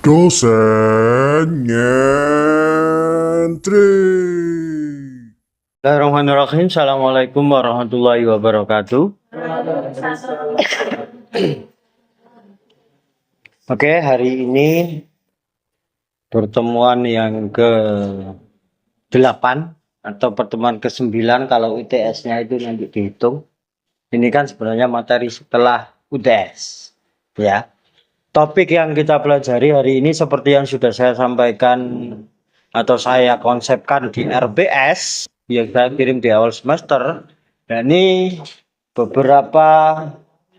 Dosen nyentri. Bismillahirrahmanirrahim. Assalamualaikum warahmatullahi wabarakatuh. Oke, hari ini pertemuan yang ke-8 atau pertemuan ke-9 kalau UTS-nya itu nanti dihitung. Ini kan sebenarnya materi setelah UTS, ya. Topik yang kita pelajari hari ini seperti yang sudah saya sampaikan atau saya konsepkan di RBS yang saya kirim di awal semester. Dan ini beberapa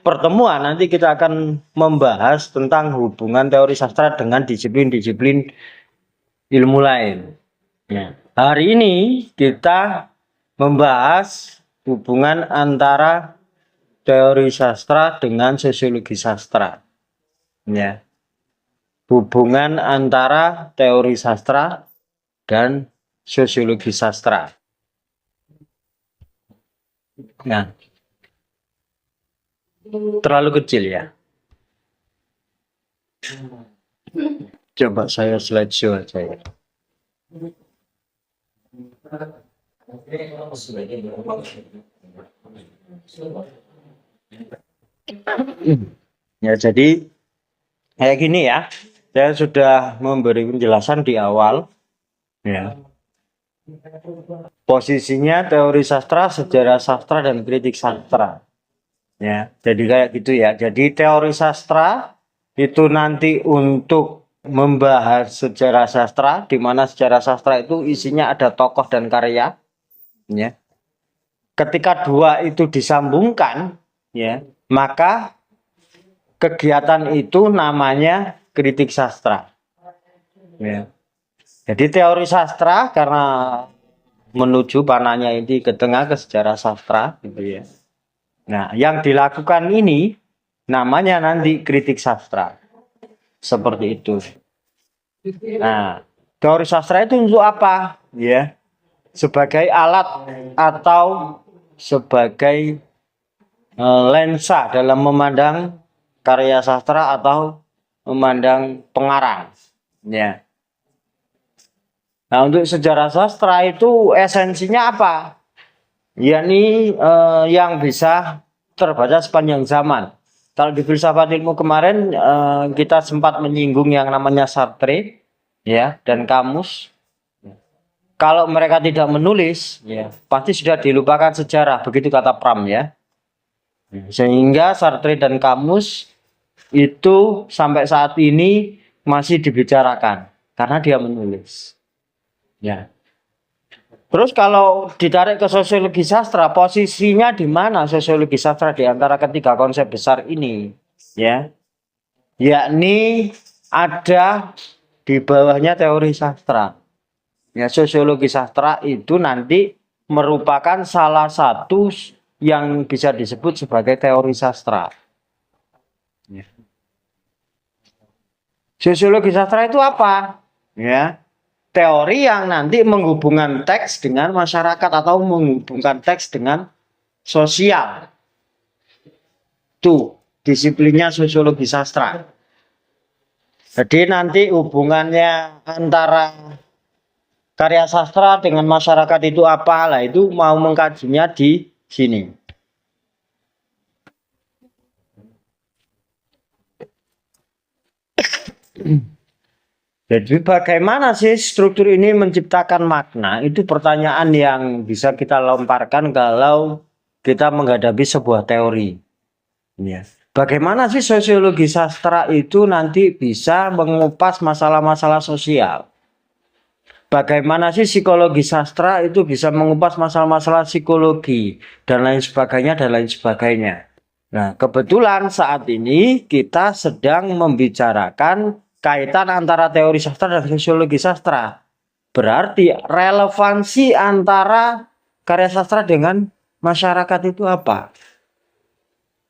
pertemuan nanti kita akan membahas tentang hubungan teori sastra dengan disiplin-disiplin ilmu lain. Ya. Hari ini kita membahas hubungan antara teori sastra dengan sosiologi sastra. Ya. Hubungan antara teori sastra dan sosiologi sastra. Nah, terlalu kecil ya. Coba saya slideshow aja ya. Ya, jadi kayak gini ya. Saya sudah memberi penjelasan di awal. Ya. Posisinya teori sastra, sejarah sastra, dan kritik sastra. Ya, jadi kayak gitu ya. Jadi teori sastra itu nanti untuk membahas sejarah sastra, di mana sejarah sastra itu isinya ada tokoh dan karya. Ya. Ketika dua itu disambungkan, ya, maka kegiatan itu namanya kritik sastra. Ya. Jadi teori sastra karena menuju panahnya ini ke tengah ke sejarah sastra, gitu ya. Nah, yang dilakukan ini namanya nanti kritik sastra. Seperti itu. Nah, teori sastra itu untuk apa? Ya, sebagai alat atau sebagai lensa dalam memandang karya sastra atau memandang pengarang. Ya. Nah, untuk sejarah sastra itu esensinya apa? Yakni yang bisa terbaca sepanjang zaman. Kalau di filsafat ilmu kemarin kita sempat menyinggung yang namanya Sartre, ya, dan Kamus. Kalau mereka tidak menulis, ya, pasti sudah dilupakan sejarah, begitu kata Pram, ya. Sehingga Sartre dan Kamus itu sampai saat ini masih dibicarakan karena dia menulis. Ya. Terus kalau ditarik ke sosiologi sastra, posisinya di mana sosiologi sastra di antara ketiga konsep besar ini? Ya, yakni ada di bawahnya teori sastra. Ya, sosiologi sastra itu nanti merupakan salah satu yang bisa disebut sebagai teori sastra. Ya. Sosiologi sastra itu apa? Ya, teori yang nanti menghubungkan teks dengan masyarakat atau menghubungkan teks dengan sosial. Tuh, disiplinnya sosiologi sastra. Jadi nanti hubungannya antara karya sastra dengan masyarakat itu apa? Lah itu mau mengkajinya di sini. Jadi bagaimana sih struktur ini menciptakan makna? Itu pertanyaan yang bisa kita lemparkan kalau kita menghadapi sebuah teori. Ya. Bagaimana sih sosiologi sastra itu nanti bisa mengupas masalah-masalah sosial? Bagaimana sih psikologi sastra itu bisa mengupas masalah-masalah psikologi dan lain sebagainya dan lain sebagainya. Nah, kebetulan saat ini kita sedang membicarakan kaitan antara teori sastra dan sosiologi sastra. Berarti relevansi antara karya sastra dengan masyarakat itu apa?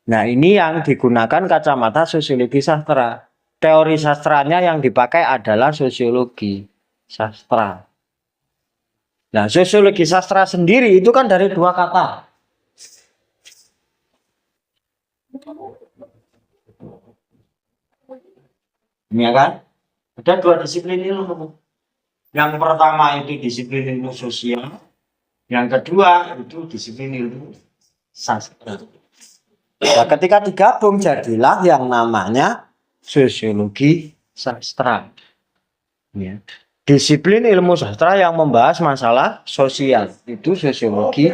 Nah, ini yang digunakan kacamata sosiologi sastra. Teori sastranya yang dipakai adalah sosiologi sastra. Nah, sosiologi sastra sendiri itu kan dari dua kata. Ini ya kan? Ada dua disiplin ilmu. Yang pertama itu disiplin ilmu sosial, yang kedua itu disiplin ilmu sastra. Nah, ketika digabung jadilah yang namanya sosiologi sastra. Ya. Disiplin ilmu sastra yang membahas masalah sosial itu sosiologi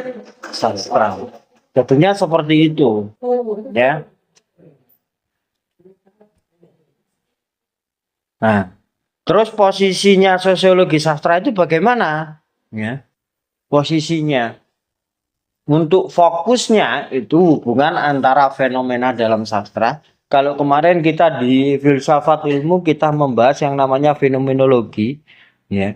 sastra. Tentunya seperti itu, ya. Nah, terus posisinya sosiologi sastra itu bagaimana? Ya, posisinya untuk fokusnya itu hubungan antara fenomena dalam sastra. Kalau kemarin kita di filsafat ilmu kita membahas yang namanya fenomenologi, ya,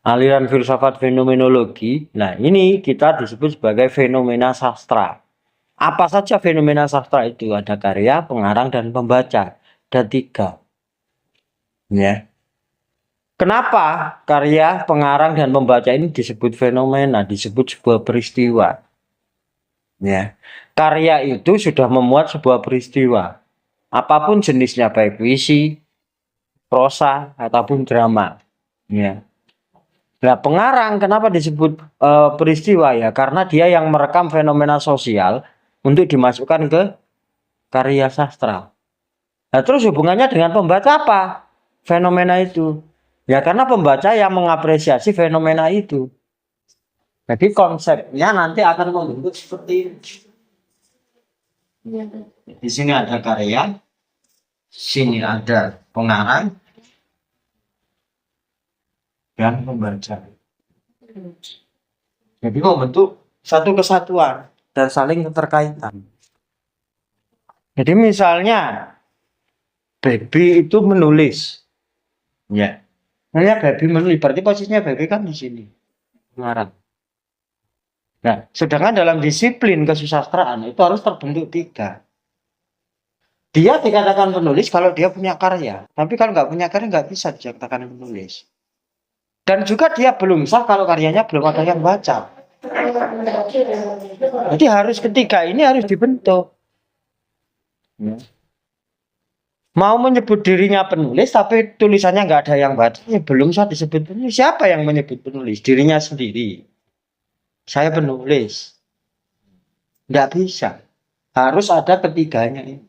aliran filsafat fenomenologi. Nah, ini kita disebut sebagai fenomena sastra. Apa saja fenomena sastra itu? Ada karya, pengarang, dan pembaca. Ada 3. Ya. Kenapa karya, pengarang, dan pembaca ini disebut fenomena, disebut sebuah peristiwa? Ya. Karya itu sudah memuat sebuah peristiwa. Apapun jenisnya, baik puisi, prosa, ataupun drama. Ya. Nah, pengarang kenapa disebut peristiwa ya? Karena dia yang merekam fenomena sosial untuk dimasukkan ke karya sastra. Nah, terus hubungannya dengan pembaca apa? Fenomena itu. Ya karena pembaca yang mengapresiasi fenomena itu. Jadi konsepnya nanti akan membentuk seperti ini. Di sini ada karya, sini ada pengarang dan pembaca. Jadi membentuk satu kesatuan dan saling keterkaitan. Jadi misalnya Baby itu menulis, ya. Nah, Baby menulis, berarti posisinya Baby kan di sini, pengarang. Nah, sedangkan dalam disiplin kesusastraan itu harus terbentuk 3. Dia dikatakan penulis kalau dia punya karya, tapi kalau nggak punya karya nggak bisa dikatakan penulis. Dan juga dia belum sah kalau karyanya belum ada yang baca. Jadi harus 3 ini harus dibentuk. Ya. Mau menyebut dirinya penulis tapi tulisannya nggak ada yang baca, ya belum sah disebut penulis. Siapa yang menyebut penulis? Dirinya sendiri. Saya penulis. Nggak bisa. Harus ada 3-nya ini.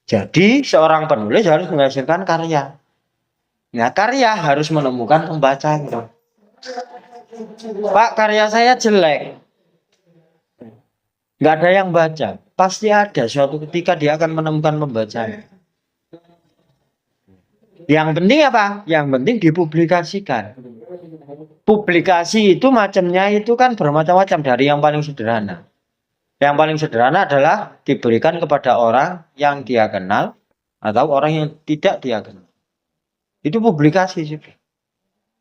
Jadi seorang penulis harus menghasilkan karya. Nah, karya harus menemukan pembacanya. Pak, karya saya jelek. Nggak ada yang baca. Pasti ada suatu ketika dia akan menemukan pembacanya. Yang penting apa? Yang penting dipublikasikan. Publikasi itu macamnya itu kan bermacam-macam dari yang paling sederhana. Yang paling sederhana adalah diberikan kepada orang yang dia kenal atau orang yang tidak dia kenal. Itu publikasi sih.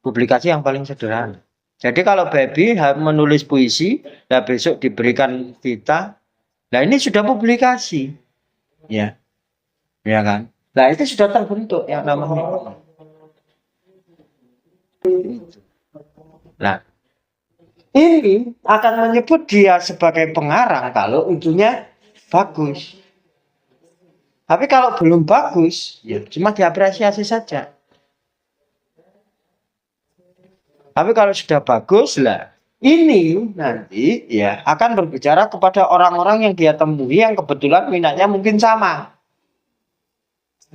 Publikasi yang paling sederhana. Jadi kalau Baby menulis puisi, nah besok diberikan kita, nah ini sudah publikasi, ya, ya kan? Nah itu sudah terbentuk yang namanya. Nah ini akan menyebut dia sebagai pengarang kalau itunya bagus. Tapi kalau belum bagus, ya cuma diapresiasi saja. Tapi kalau sudah bagus lah, ini nanti ya akan berbicara kepada orang-orang yang dia temui yang kebetulan minatnya mungkin sama,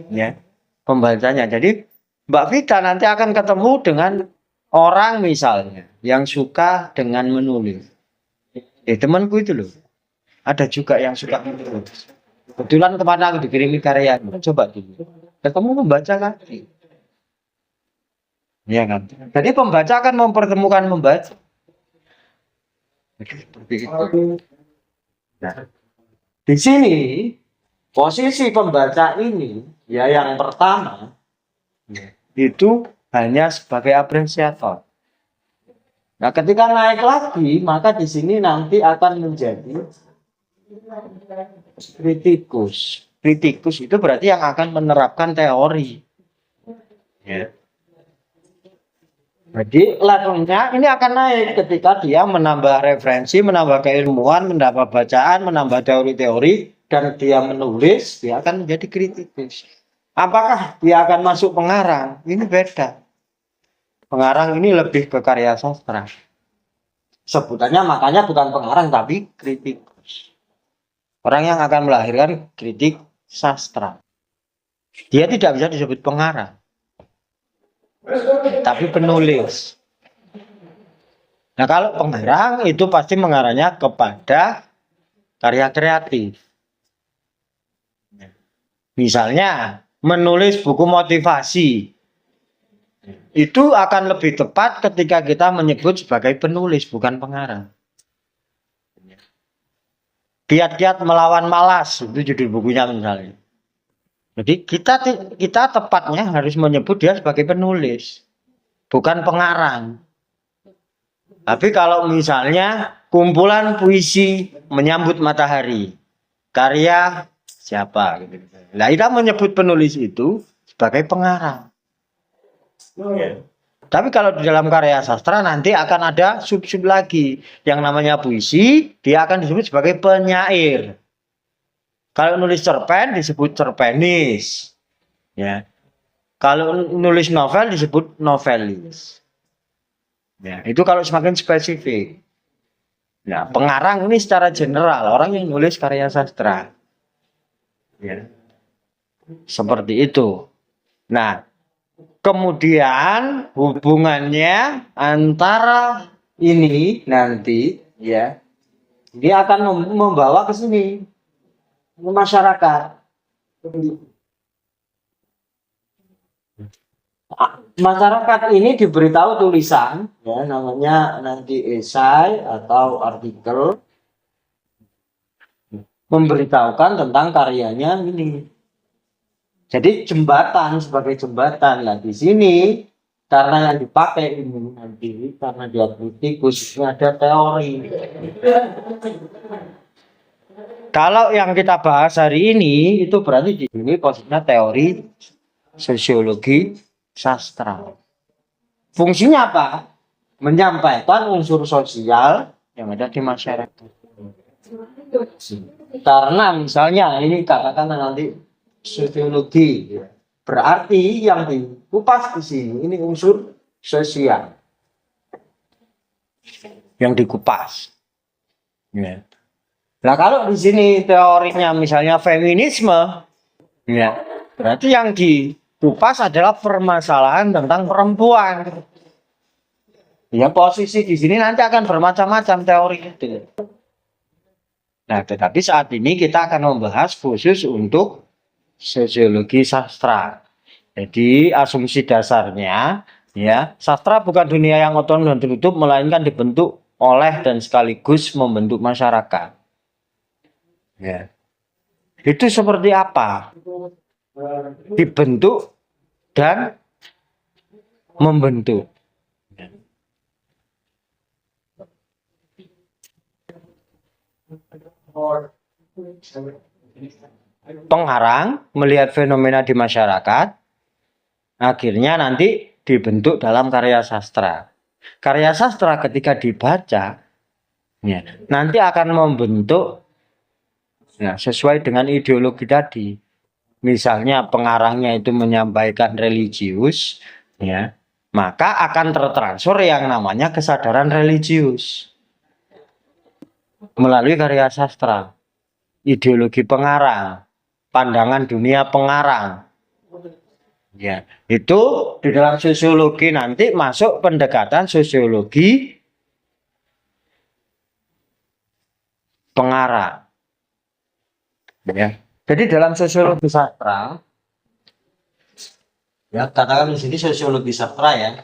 ya, pembacanya. Jadi Mbak Vita nanti akan ketemu dengan orang misalnya yang suka dengan menulis. Temanku itu loh, ada juga yang suka menulis. Kebetulan kemana aku dikirimi karya, coba dulu. Ketemu membaca lagi. Ya kan. Jadi pembaca akan mempertemukan membaca. Seperti itu. Nah, di sini posisi pembaca ini ya yang pertama itu hanya sebagai apresiator. Nah, ketika naik lagi maka di sini nanti akan menjadi kritikus. Kritikus itu berarti yang akan menerapkan teori. Ya. Jadi levelnya ini akan naik ketika dia menambah referensi, menambah keilmuan, menambah bacaan, menambah teori-teori, dan dia menulis, dia akan menjadi kritikus. Apakah dia akan masuk pengarang? Ini beda. Pengarang ini lebih ke karya sastra. Sebutannya makanya bukan pengarang tapi kritikus. Orang yang akan melahirkan kritik sastra. Dia tidak bisa disebut pengarang, tapi penulis. Nah, kalau pengarang itu pasti mengarahnya kepada karya kreatif. Misalnya, menulis buku motivasi. Itu akan lebih tepat ketika kita menyebut sebagai penulis, bukan pengarang. Kiat-kiat melawan malas, itu judul bukunya misalnya. Jadi kita tepatnya harus menyebut dia sebagai penulis, bukan pengarang. Tapi kalau misalnya kumpulan puisi menyambut matahari, karya siapa? Gitu. Nah, kita menyebut penulis itu sebagai pengarang. Tapi kalau di dalam karya sastra nanti akan ada sub-sub lagi. Yang namanya puisi, dia akan disebut sebagai penyair. Kalau nulis cerpen disebut cerpenis. Ya. Kalau nulis novel disebut novelis. Ya, itu kalau semakin spesifik. Nah, pengarang ini secara general, orang yang nulis karya sastra. Ya. Seperti itu. Nah, kemudian hubungannya antara ini nanti ya, dia akan membawa ke sini, ke masyarakat. Masyarakat ini diberitahu tulisan, ya namanya nanti esai atau artikel, memberitahukan tentang karyanya ini. Jadi jembatan sebagai jembatan. Nah di sini karena yang dipakai ini nanti karena dia kritikus ini ada teori. Kalau yang kita bahas hari ini itu berarti di sini posisinya teori sosiologi sastra. Fungsinya apa? Menyampaikan unsur sosial yang ada di masyarakat. Karena misalnya ini katakan nanti sosiologi, berarti yang dikupas di sini ini unsur sosial yang dikupas. Ya. Nah kalau di sini teorinya misalnya feminisme, ya berarti yang dikupas adalah permasalahan tentang perempuan. Ya posisi di sini nanti akan bermacam-macam teori itu. Nah tetapi saat ini kita akan membahas khusus untuk sosiologi sastra. Jadi asumsi dasarnya ya, sastra bukan dunia yang otonom dan tertutup melainkan dibentuk oleh dan sekaligus membentuk masyarakat. Ya. Itu seperti apa? Dibentuk dan membentuk. Pengarang melihat fenomena di masyarakat, akhirnya nanti dibentuk dalam karya sastra. Karya sastra ketika dibaca, ya, nanti akan membentuk ya, sesuai dengan ideologi tadi. Misalnya pengarangnya itu menyampaikan religius, ya, maka akan tertransfer yang namanya kesadaran religius melalui karya sastra. Ideologi pengarang, pandangan dunia pengarang. Ya, itu di dalam sosiologi nanti masuk pendekatan sosiologi pengarang. Ya. Jadi dalam sosiologi sastra, ya katakan di sini sosiologi sastra ya.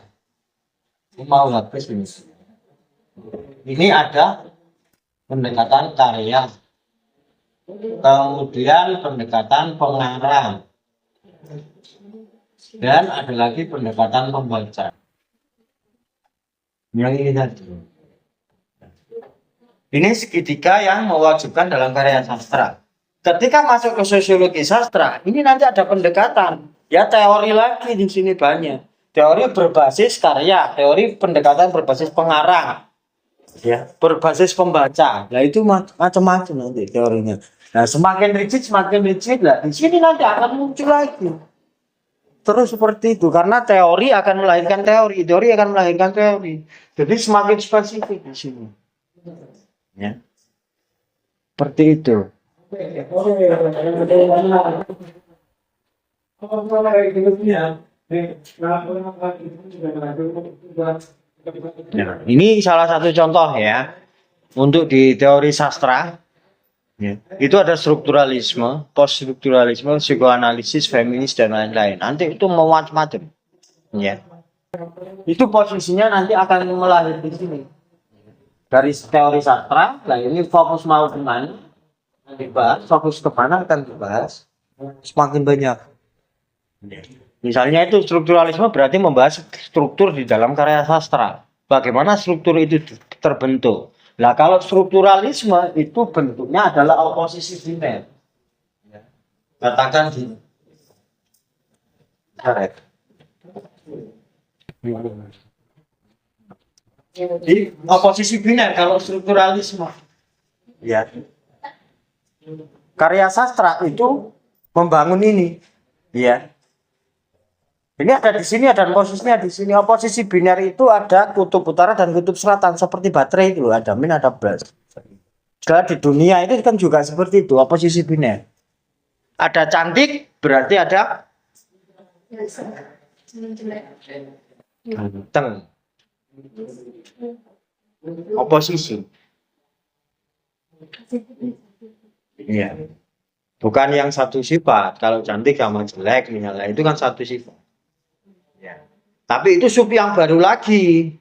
Ini mau habis ini. Ini ada pendekatan karya, kemudian pendekatan pengarang, dan ada lagi pendekatan pembaca. Yang ini tadi. Ini segitiga yang mewajibkan dalam karya sastra. Ketika masuk ke sosiologi sastra, ini nanti ada pendekatan. Ya teori lagi di sini banyak. Teori berbasis karya, teori pendekatan berbasis pengarang, ya berbasis pembaca. Nah itu macam-macam nanti teorinya. Nah semakin rigid lah. Di sini nanti akan muncul lagi terus seperti itu karena teori akan melahirkan teori, teori akan melahirkan teori. Jadi semakin spesifik di sini. Ya. Seperti itu. Nah, ini salah satu contoh ya untuk di teori sastra. Ya. Itu ada strukturalisme, poststrukturalisme, psikoanalisis, feminis dan lain-lain. Nanti itu mau macam-macam. Ya. Itu posisinya nanti akan melahirkan di sini. Dari teori sastra, nah ini fokus mau kemana dibahas, fokus kemana akan dibahas semakin banyak. Misalnya itu strukturalisme berarti membahas struktur di dalam karya sastra. Bagaimana struktur itu terbentuk. Nah kalau strukturalisme itu bentuknya adalah oposisi biner. Katakan di karet. Di oposisi biner kalau strukturalisme. Ya. Karya sastra itu membangun ini. Ya. Ini ada di sini, ada posisinya di sini. Oposisi biner itu ada kutub utara dan kutub selatan seperti baterai itu, ada min ada plus. Kalau di dunia itu kan juga seperti itu, oposisi biner. Ada cantik berarti ada ganteng. Oposisi. Iya. Bukan yang satu sifat. Kalau cantik sama jelek misalnya itu kan satu sifat. Ya. Tapi itu sub yang baru lagi.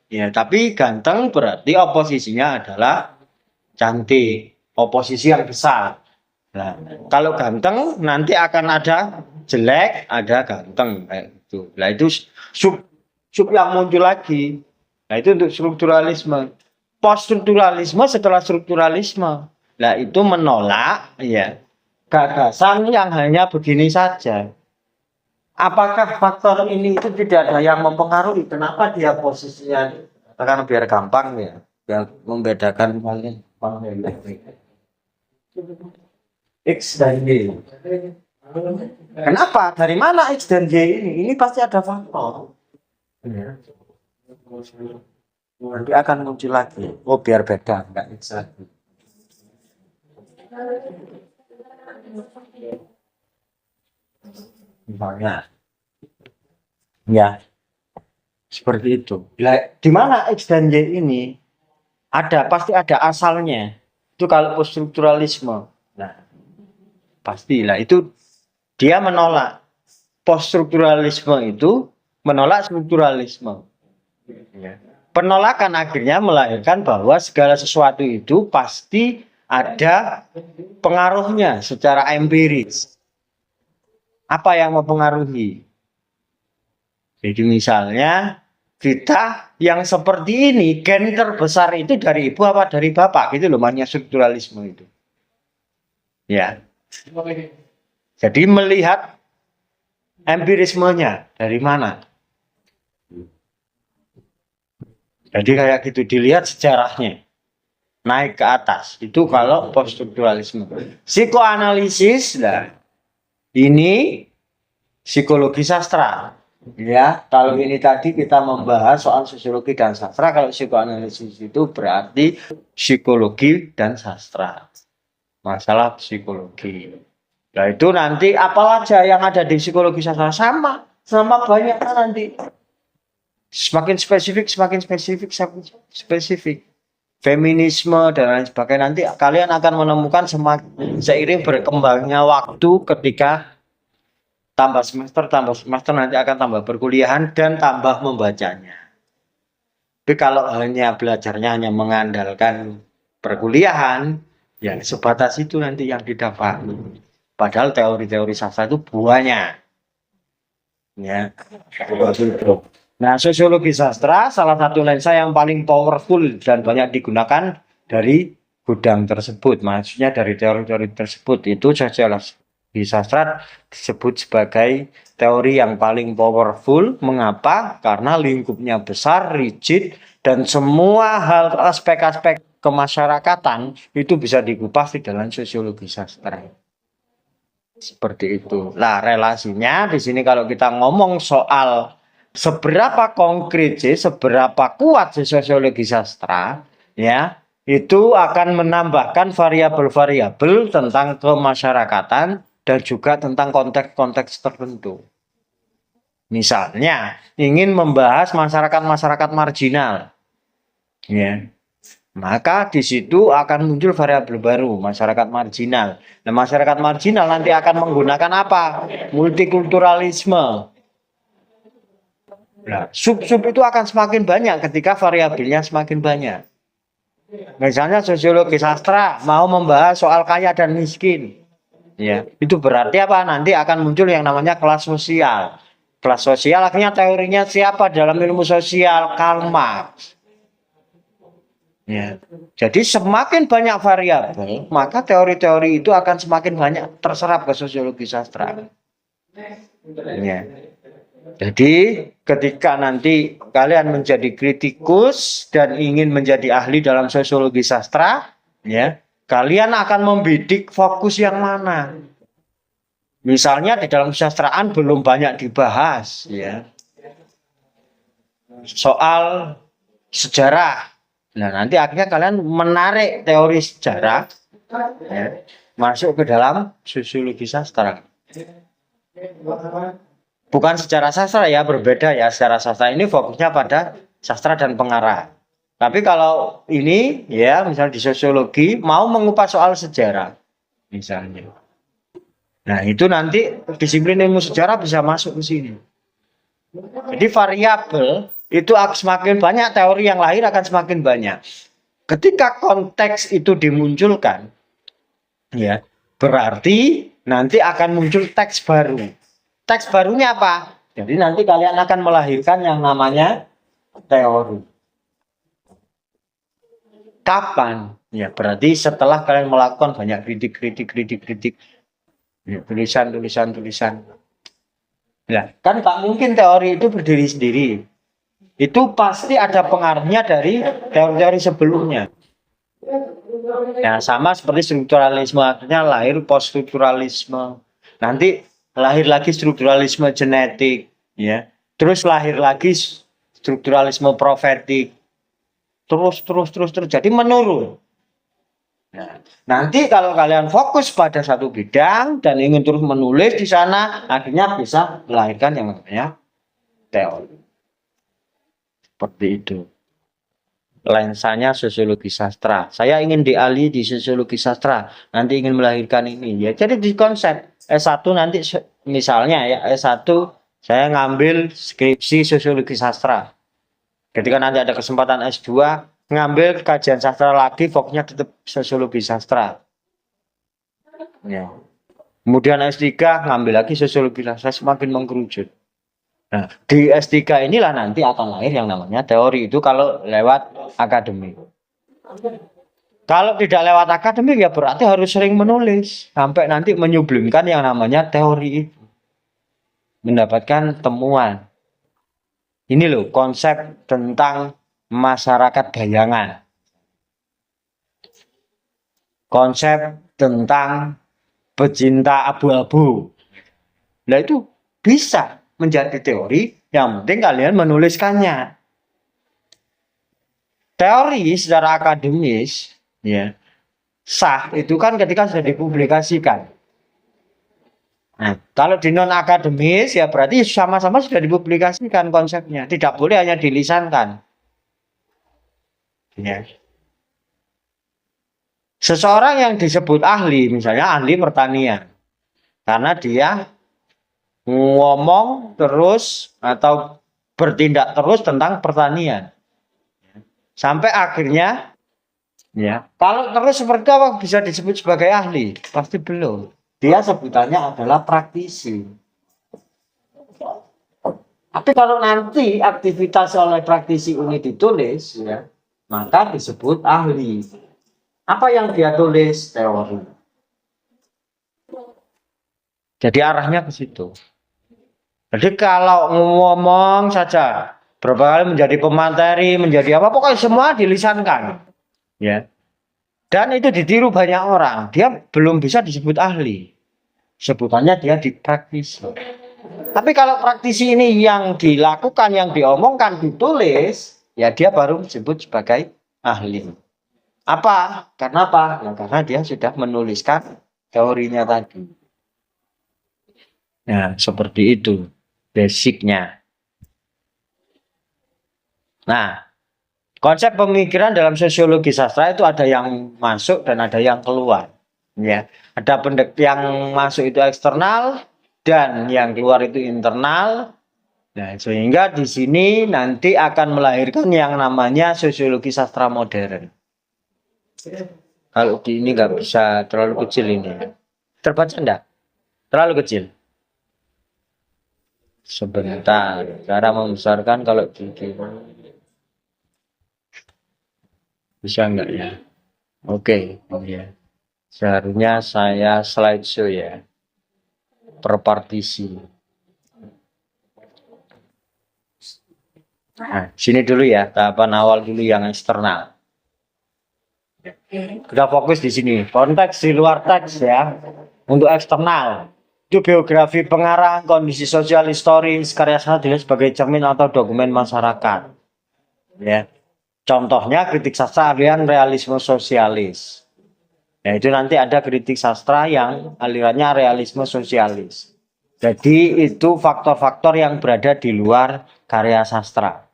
Ya, tapi ganteng berarti oposisinya adalah cantik. Oposisi yang besar. Nah, kalau ganteng nanti akan ada jelek, ada ganteng kayak gitu. Nah, itu sub yang muncul lagi. Nah, itu untuk strukturalisme. Poststrukturalisme setelah strukturalisme. Nah, itu menolak ya gagasan yang hanya begini saja. Apakah faktor ini itu tidak ada yang mempengaruhi? Kenapa dia posisinya? Karena biar gampang ya, biar membedakan X dan Y. Kenapa? Dari mana X dan Y ini? Ini pasti ada faktor. Nanti akan muncul lagi. Oh biar beda, enggak X lagi. Misalnya. Ya, seperti itu. Di mana X dan Y ini ada, pasti ada asalnya. Itu kalau poststrukturalisme. Nah, pastilah itu dia menolak. Poststrukturalisme itu menolak strukturalisme. Ya. Penolakan akhirnya melahirkan bahwa segala sesuatu itu pasti ada pengaruhnya secara empiris. Apa yang mempengaruhi? Jadi misalnya kita yang seperti ini gen terbesar itu dari ibu apa dari bapak gitu loh, namanya strukturalisme itu. Ya. Jadi melihat empirismenya dari mana. Jadi kayak gitu dilihat sejarahnya naik ke atas itu kalau poststrukturalisme. Psikoanalisis, nah ini psikologi sastra. Ya, kalau ini tadi kita membahas soal sosiologi dan sastra, kalau psikoanalisis itu berarti psikologi dan sastra. Masalah psikologi. Nah, itu nanti apa aja yang ada di psikologi sastra sama banyak nanti. Semakin spesifik, semakin spesifik, semakin spesifik. Feminisme dan lain sebagainya nanti kalian akan menemukan semakin seiring berkembangnya waktu ketika tambah semester nanti akan tambah perkuliahan dan tambah membacanya. Tapi kalau hanya belajarnya hanya mengandalkan perkuliahan, ya sebatas itu nanti yang didapat. Padahal teori-teori sastra itu banyak. Ya. Nah, sosiologi sastra salah satu lensa yang paling powerful dan banyak digunakan dari gudang tersebut. Maksudnya dari teori-teori tersebut itu sosiologi sastra disebut sebagai teori yang paling powerful. Mengapa? Karena lingkupnya besar, rigid, dan semua hal aspek-aspek kemasyarakatan itu bisa dikupas di dalam sosiologi sastra. Seperti itu. Nah, relasinya di sini kalau kita ngomong soal seberapa konkret sih, seberapa kuat sih sosiologi sastra, ya, itu akan menambahkan variabel-variabel tentang kemasyarakatan dan juga tentang konteks-konteks tertentu. Misalnya, ingin membahas masyarakat-masyarakat marginal, ya. Maka di situ akan muncul variabel baru, masyarakat marginal. Nah, masyarakat marginal nanti akan menggunakan apa? Multikulturalisme. Nah, sub-sub itu akan semakin banyak ketika variabelnya semakin banyak. Misalnya sosiologi sastra mau membahas soal kaya dan miskin. Ya, itu berarti apa? Nanti akan muncul yang namanya kelas sosial. Kelas sosial akhirnya teorinya siapa dalam ilmu sosial? Karl Marx. Ya. Jadi semakin banyak variabel, maka teori-teori itu akan semakin banyak terserap ke sosiologi sastra. Ya. Jadi ketika nanti kalian menjadi kritikus dan ingin menjadi ahli dalam sosiologi sastra, ya, kalian akan membidik fokus yang mana. Misalnya di dalam kesastraan belum banyak dibahas, ya, soal sejarah. Nah, nanti akhirnya kalian menarik teori sejarah, ya, masuk ke dalam sosiologi sastra. Bukan sejarah sastra ya, berbeda ya. Sejarah sastra ini fokusnya pada sastra dan pengarah. Tapi kalau ini ya, misalnya di sosiologi mau mengupas soal sejarah, misalnya. Nah, itu nanti disiplin ilmu sejarah bisa masuk ke sini. Jadi variabel itu akan semakin banyak, teori yang lahir akan semakin banyak. Ketika konteks itu dimunculkan, ya, berarti nanti akan muncul teks baru. Teks barunya apa? Jadi nanti kalian akan melahirkan yang namanya teori. Kapan? Ya, berarti setelah kalian melakukan banyak kritik, ya, tulisan. Nah, kan tak mungkin teori itu berdiri sendiri. Itu pasti ada pengaruhnya dari teori-teori sebelumnya. Ya, sama seperti strukturalisme, akhirnya lahir poststrukturalisme. Nanti lahir lagi strukturalisme genetik, ya. Terus lahir lagi strukturalisme profetik. Terus. Jadi menurun. Nah, nanti kalau kalian fokus pada satu bidang dan ingin terus menulis di sana, akhirnya bisa melahirkan yang namanya teori. Seperti itu. Lensanya sosiologi sastra. Saya ingin dialih di sosiologi sastra. Nanti ingin melahirkan ini. Ya, jadi di konsep S1 nanti misalnya ya S1 saya ngambil skripsi sosiologi sastra. Ketika nanti ada kesempatan S2 ngambil kajian sastra lagi, fokusnya tetap sosiologi sastra. Ya. Kemudian S3 ngambil lagi sosiologi sastra, semakin mengkerucut. Nah, di S3 inilah nanti akan lahir yang namanya teori itu kalau lewat akademik. Kalau tidak lewat akademik ya berarti harus sering menulis sampai nanti menyublimkan yang namanya teori itu. Mendapatkan temuan. Ini loh konsep tentang masyarakat bayangan. Konsep tentang pecinta abu-abu. Nah itu bisa menjadi teori, yang penting kalian menuliskannya. Teori secara akademis, ya, sah itu kan ketika sudah dipublikasikan. Nah, kalau di non akademis ya berarti sama-sama sudah dipublikasikan konsepnya, tidak boleh hanya dilisankan. Ya. Seseorang yang disebut ahli, misalnya ahli pertanian, karena dia ngomong terus atau bertindak terus tentang pertanian, sampai akhirnya, ya, kalau terus seperti apa bisa disebut sebagai ahli? Pasti belum. Dia sebutannya adalah praktisi. Tapi kalau nanti aktivitas oleh praktisi ini ditulis, ya, maka disebut ahli. Apa yang dia tulis? Teori. Jadi arahnya ke situ. Jadi kalau ngomong saja, berapa kali menjadi pemateri, menjadi apa, pokoknya semua dilisankan. Ya. Dan itu ditiru banyak orang, dia belum bisa disebut ahli. Sebutannya dia dipraktisi. Tapi kalau praktisi ini yang dilakukan, yang diomongkan, ditulis, ya dia baru disebut sebagai ahli. Apa? Karena apa? Ya, karena dia sudah menuliskan teorinya tadi. Nah, seperti itu basicnya. Nah, konsep pemikiran dalam sosiologi sastra itu ada yang masuk dan ada yang keluar. Ya, ada yang masuk itu eksternal dan yang keluar itu internal. Nah, sehingga di sini nanti akan melahirkan yang namanya sosiologi sastra modern. Kalau di ini nggak bisa terlalu kecil ini. Terbaca enggak? Terlalu kecil. Sebentar. Cara membesarkan kalau di bisa enggak ya? Oke. Oh ya. Seharusnya saya slideshow ya. Per partisi. Nah, sini dulu ya, tahapan awal dulu yang eksternal. Kita fokus di sini. Konteks di luar teks ya. Untuk eksternal, itu biografi pengarang, kondisi sosial historis, karya sastra dilihat sebagai cermin atau dokumen masyarakat. Ya. Contohnya kritik sastra aliran realisme sosialis. Nah, itu nanti ada kritik sastra yang alirannya realisme sosialis. Jadi itu faktor-faktor yang berada di luar karya sastra.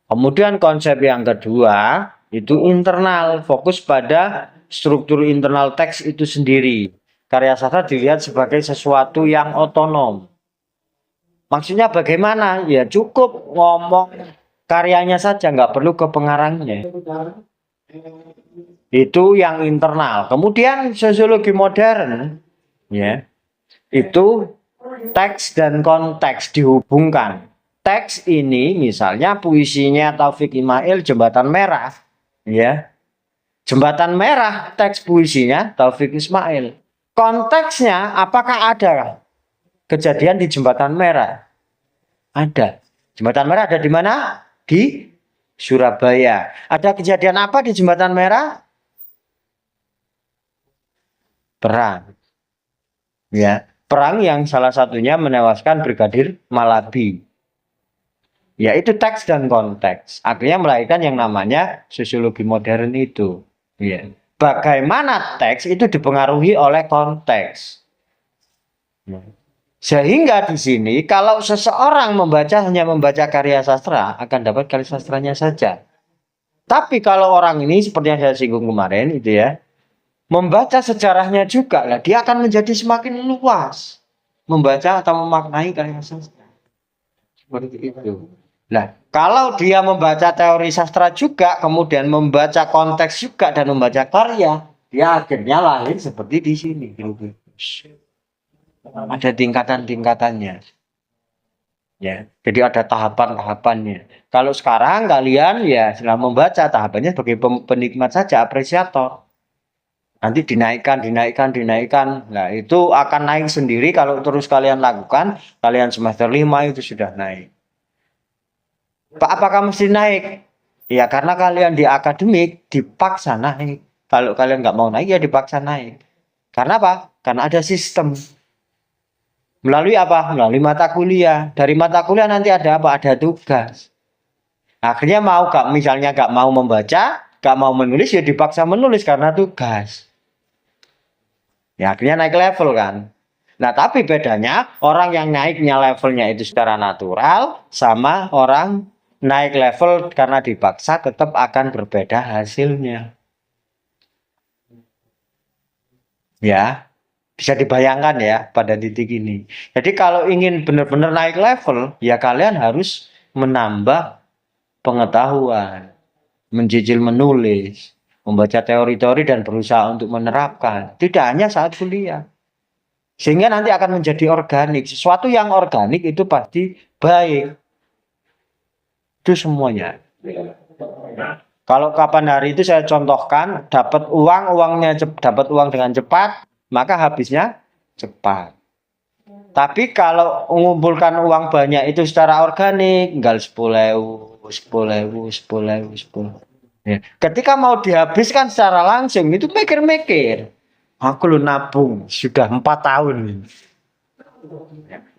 Kemudian konsep yang kedua itu internal, fokus pada struktur internal teks itu sendiri. Karya sastra dilihat sebagai sesuatu yang otonom. Maksudnya bagaimana? Ya cukup ngomong karyanya saja, nggak perlu ke pengarangnya. Itu yang internal. Kemudian sosiologi modern, ya, itu teks dan konteks dihubungkan. Teks ini misalnya puisinya Taufik Ismail Jembatan Merah, ya. Jembatan Merah teks puisinya Taufik Ismail. Konteksnya apakah ada kejadian di Jembatan Merah? Ada. Jembatan Merah ada di mana? Di Surabaya. Ada kejadian apa di Jembatan Merah? Perang. Ya, perang yang salah satunya menewaskan Brigadir Malabi. Ya, itu teks dan konteks. Akhirnya melahirkan yang namanya sosiologi modern itu. Ya. Bagaimana teks itu dipengaruhi oleh konteks. Sehingga di sini kalau seseorang hanya membaca karya sastra akan dapat karya sastranya saja. Tapi kalau orang ini seperti yang saya singgung kemarin itu ya, membaca sejarahnya juga lah, dia akan menjadi semakin luas membaca atau memaknai karya sastra. Seperti itu. Nah, kalau dia membaca teori sastra juga, kemudian membaca konteks juga dan membaca karya, dia akhirnya lahir seperti di sini. Ada tingkatan-tingkatannya. Ya, jadi ada tahapan-tahapannya. Kalau sekarang kalian ya setelah membaca tahapannya sebagai penikmat saja, apresiator. Nanti dinaikkan. Nah, itu akan naik sendiri kalau terus kalian lakukan. Kalian semester 5 itu sudah naik. Pak, apakah mesti naik? Ya karena kalian di akademik dipaksa naik. Kalau kalian nggak mau naik ya dipaksa naik. Karena apa? Karena ada sistem. Melalui apa? Melalui mata kuliah. Dari mata kuliah nanti ada apa? Ada tugas. Akhirnya misalnya nggak mau membaca, nggak mau menulis ya dipaksa menulis karena tugas. Ya akhirnya naik level kan. Nah tapi bedanya orang yang naiknya levelnya itu secara natural sama orang naik level karena dipaksa tetap akan berbeda hasilnya. Ya, bisa dibayangkan ya pada titik ini. Jadi kalau ingin benar-benar naik level, ya kalian harus menambah pengetahuan, mencicil menulis, membaca teori-teori dan berusaha untuk menerapkan. Tidak hanya saat kuliah. Sehingga nanti akan menjadi organik. Sesuatu yang organik itu pasti baik. Itu semuanya. Kalau kapan hari itu saya contohkan dapat dapat uang dengan cepat, maka habisnya cepat. Tapi kalau mengumpulkan uang banyak itu secara organik, tinggal 10.000, 10.000, 10.000, 10.000. Ya. Ketika mau dihabiskan secara langsung itu mikir-mikir. Aku lu nabung sudah 4 tahun.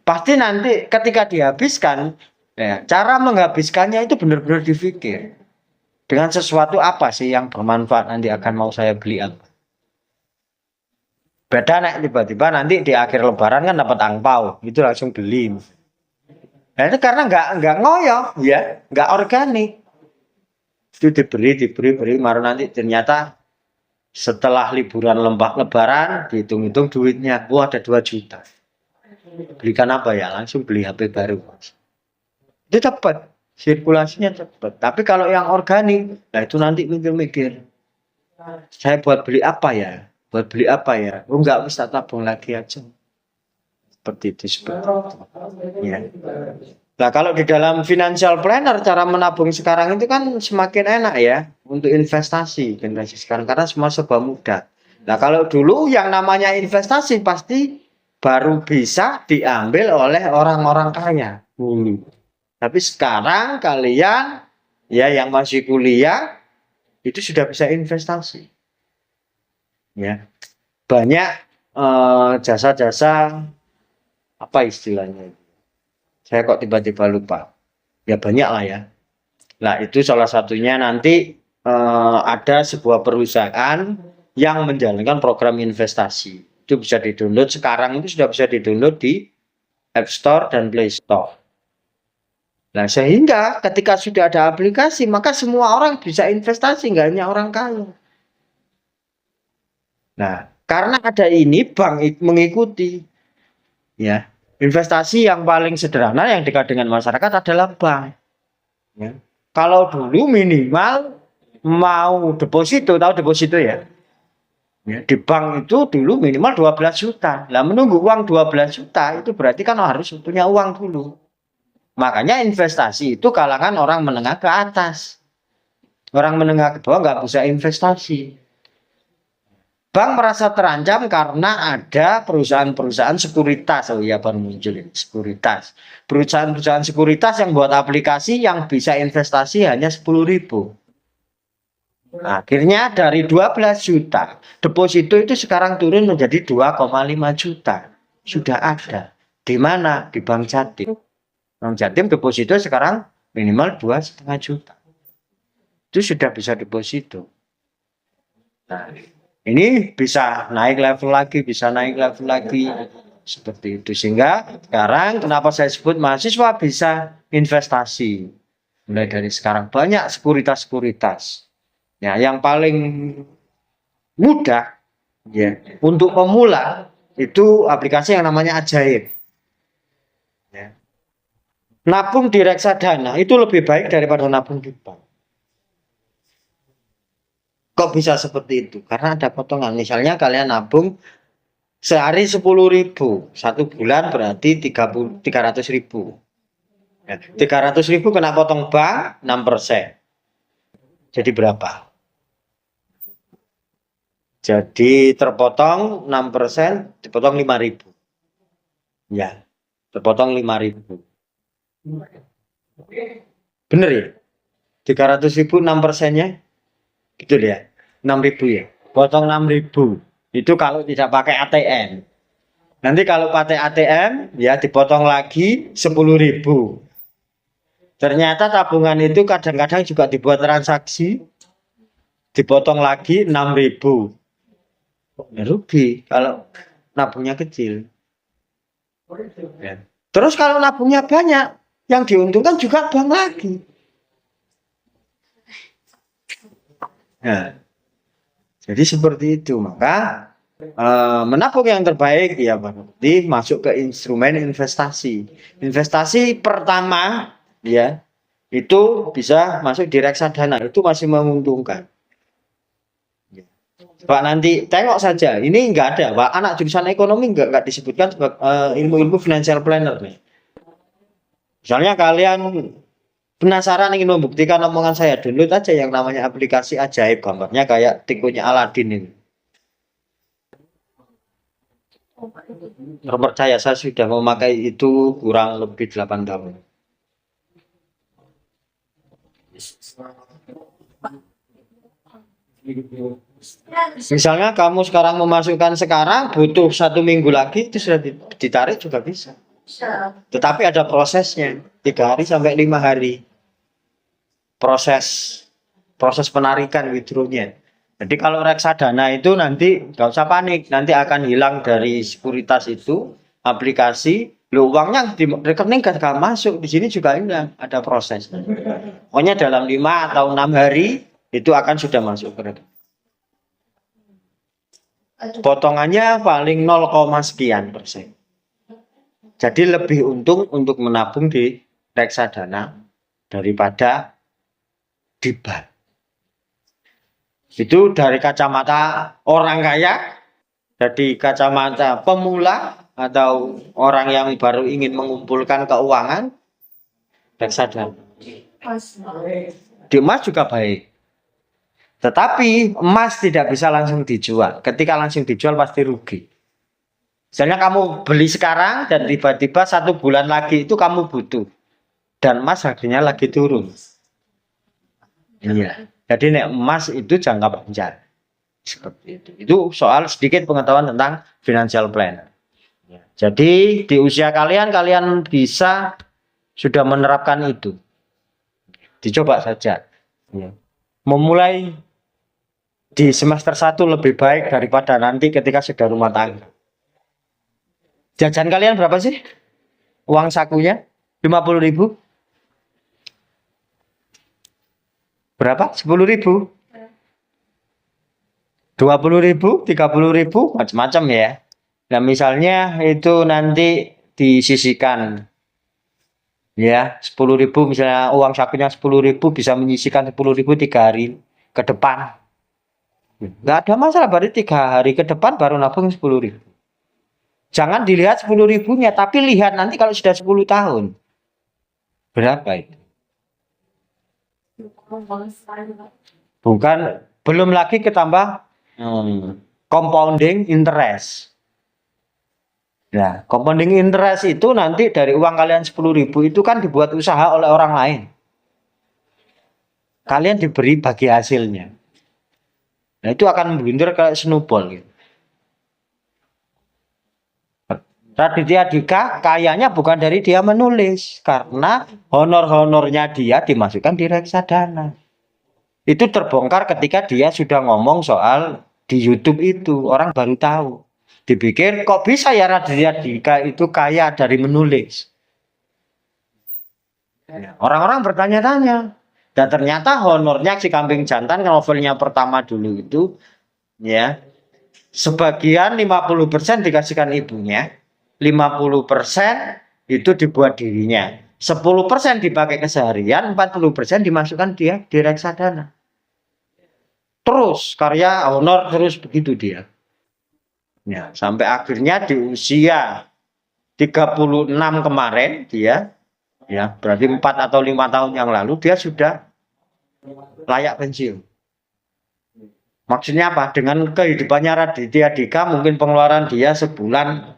Pasti nanti ketika dihabiskan, ya, cara menghabiskannya itu benar-benar dipikir. Dengan sesuatu apa sih yang bermanfaat nanti akan mau saya beli apa. Beda nek tiba-tiba nanti di akhir lebaran kan dapat angpau, itu langsung beli. Nah, itu karena nggak ngoyo, ya, nggak organik. Itu diberi, baru nanti ternyata setelah liburan lebaran dihitung-hitung duitnya, wah ada 2 juta. Belikan apa ya? Langsung beli HP baru. Itu cepat, sirkulasinya cepat. Tapi kalau yang organik, nah itu nanti mikir-mikir. Saya buat beli apa ya? Buat beli apa ya? Oh enggak, bisa tabung lagi aja. Seperti itu, seperti itu. Ya. Nah, kalau di dalam financial planner cara menabung sekarang itu kan semakin enak ya untuk investasi generasi sekarang karena semua serba mudah. Nah, kalau dulu yang namanya investasi pasti baru bisa diambil oleh orang-orang kaya. Tapi sekarang kalian ya yang masih kuliah itu sudah bisa investasi. Ya. Banyak jasa-jasa apa istilahnya? Saya kok tiba-tiba lupa. Ya banyak lah ya. Nah itu salah satunya nanti ada sebuah perusahaan yang menjalankan program investasi. Itu bisa di-download sekarang itu sudah bisa di-download di App Store dan Play Store. Nah sehingga ketika sudah ada aplikasi maka semua orang bisa investasi, nggak hanya orang kaya. Nah karena ada ini bank mengikuti ya. Investasi yang paling sederhana yang dekat dengan masyarakat adalah bank. Ya. Kalau dulu minimal mau deposito, tahu deposito ya? Ya, di bank itu dulu minimal 12 juta. Lah menunggu uang 12 juta itu berarti kan harus punya uang dulu. Makanya investasi itu kalangan orang menengah ke atas. Orang menengah ke bawah nggak bisa investasi. Bank merasa terancam karena ada perusahaan-perusahaan sekuritas. Oh iya baru muncul ini, sekuritas. Perusahaan-perusahaan sekuritas yang buat aplikasi yang bisa investasi hanya 10.000. Akhirnya dari 12 juta, deposito itu sekarang turun menjadi 2,5 juta. Sudah ada. Di mana? Di Bank Jatim. Bank Jatim deposito sekarang minimal 2,5 juta. Itu sudah bisa deposito. Nah, ini bisa naik level lagi, bisa naik level lagi seperti itu. Sehingga sekarang kenapa saya sebut mahasiswa bisa investasi. Mulai dari sekarang banyak sekuritas-sekuritas. Ya, yang paling mudah ya untuk pemula itu aplikasi yang namanya Ajaib. Ya. Nabung di reksadana itu lebih baik daripada nabung di bank. Kok bisa seperti itu? Karena ada potongan. Misalnya kalian nabung sehari 10.000, 1 bulan berarti 300.000. Ya, 300.000 kena potong bank 6%. Jadi berapa? Jadi terpotong 6%, dipotong 5.000. Ya, terpotong 5.000. Bener ya? 300.000 6%-nya? Gitu ya, 6.000 ya. Potong 6.000. Itu kalau tidak pakai ATM. Nanti kalau pakai ATM ya dipotong lagi 10.000. Ternyata tabungan itu kadang-kadang juga dibuat transaksi, dipotong lagi 6.000. Rugi kalau nabungnya kecil. Ya. Terus kalau nabungnya banyak, yang diuntungkan juga bank lagi. Nah, jadi seperti itu. Maka menabung yang terbaik ya berarti masuk ke instrumen investasi. Investasi pertama ya itu bisa masuk di reksadana, itu masih menguntungkan. Pak nanti tengok saja, ini enggak ada Pak, anak jurusan ekonomi enggak disebutkan sebagai ilmu-ilmu financial planner nih. Misalnya kalian penasaran ingin membuktikan omongan saya, download aja yang namanya aplikasi Ajaib, gambarnya kayak tikunnya Aladin ini. Terpercaya saya sudah memakai itu kurang lebih 8 tahun. Misalnya kamu sekarang memasukkan sekarang, butuh 1 minggu lagi itu sudah ditarik juga bisa. Tetapi ada prosesnya, 3 sampai 5 hari proses penarikan withdrawnya. Jadi kalau reksadana itu nanti nggak usah panik, nanti akan hilang dari sekuritas itu aplikasi, lo uangnya di rekening gak masuk, di sini juga hilang, ada proses. Pokoknya dalam 5 atau 6 hari itu akan sudah masuk ke rekening. Potongannya paling 0, sekian persen. Jadi lebih untung untuk menabung di reksadana daripada di bank. Itu dari kacamata orang kaya, jadi kacamata pemula atau orang yang baru ingin mengumpulkan keuangan, reksadana. Di emas juga baik. Tetapi emas tidak bisa langsung dijual. Ketika langsung dijual pasti rugi. Misalnya kamu beli sekarang dan tiba-tiba 1 bulan lagi itu kamu butuh. Dan emas harganya lagi turun. Iya. Jadi emas itu jangka panjang. Seperti itu. Itu soal sedikit pengetahuan tentang financial plan. Jadi di usia kalian bisa sudah menerapkan itu. Dicoba saja. Memulai di semester 1 lebih baik daripada nanti ketika sudah rumah tangga. Jajan kalian berapa sih? Uang sakunya 50.000? Berapa? 10.000? 20.000? 30.000? Macam-macam ya. Nah misalnya itu nanti disisihkan ya 10.000, misalnya uang sakunya 10.000 bisa menyisihkan 10.000 3 hari ke depan. Nggak ada masalah, berarti 3 hari ke depan baru nabung 10.000. Jangan dilihat 10.000-nya, tapi lihat nanti kalau sudah 10 tahun. Berapa itu? Bukan, belum lagi ketambah compounding interest. Nah, compounding interest itu nanti dari uang kalian 10.000 itu kan dibuat usaha oleh orang lain. Kalian diberi bagi hasilnya. Nah, itu akan meluncur kayak snowball gitu. Raditya Dika kayaknya bukan dari dia menulis, karena honor-honornya dia dimasukkan di reksadana. Itu terbongkar ketika dia sudah ngomong soal di YouTube itu, orang baru tahu. Dipikir kok bisa ya Raditya Dika itu kaya dari menulis. Orang-orang bertanya-tanya. Dan ternyata honornya si Kambing Jantan, novelnya pertama dulu itu, ya, sebagian 50% dikasihkan ibunya, 50% itu dibuat dirinya, 10% dipakai keseharian, 40% dimasukkan dia di reksadana. Terus karya honor terus begitu dia. Ya, sampai akhirnya di usia 36 kemarin dia, ya berarti 4 atau 5 tahun yang lalu dia sudah layak pensiun. Maksudnya apa? Dengan kehidupannya Raditya Dika mungkin pengeluaran dia sebulan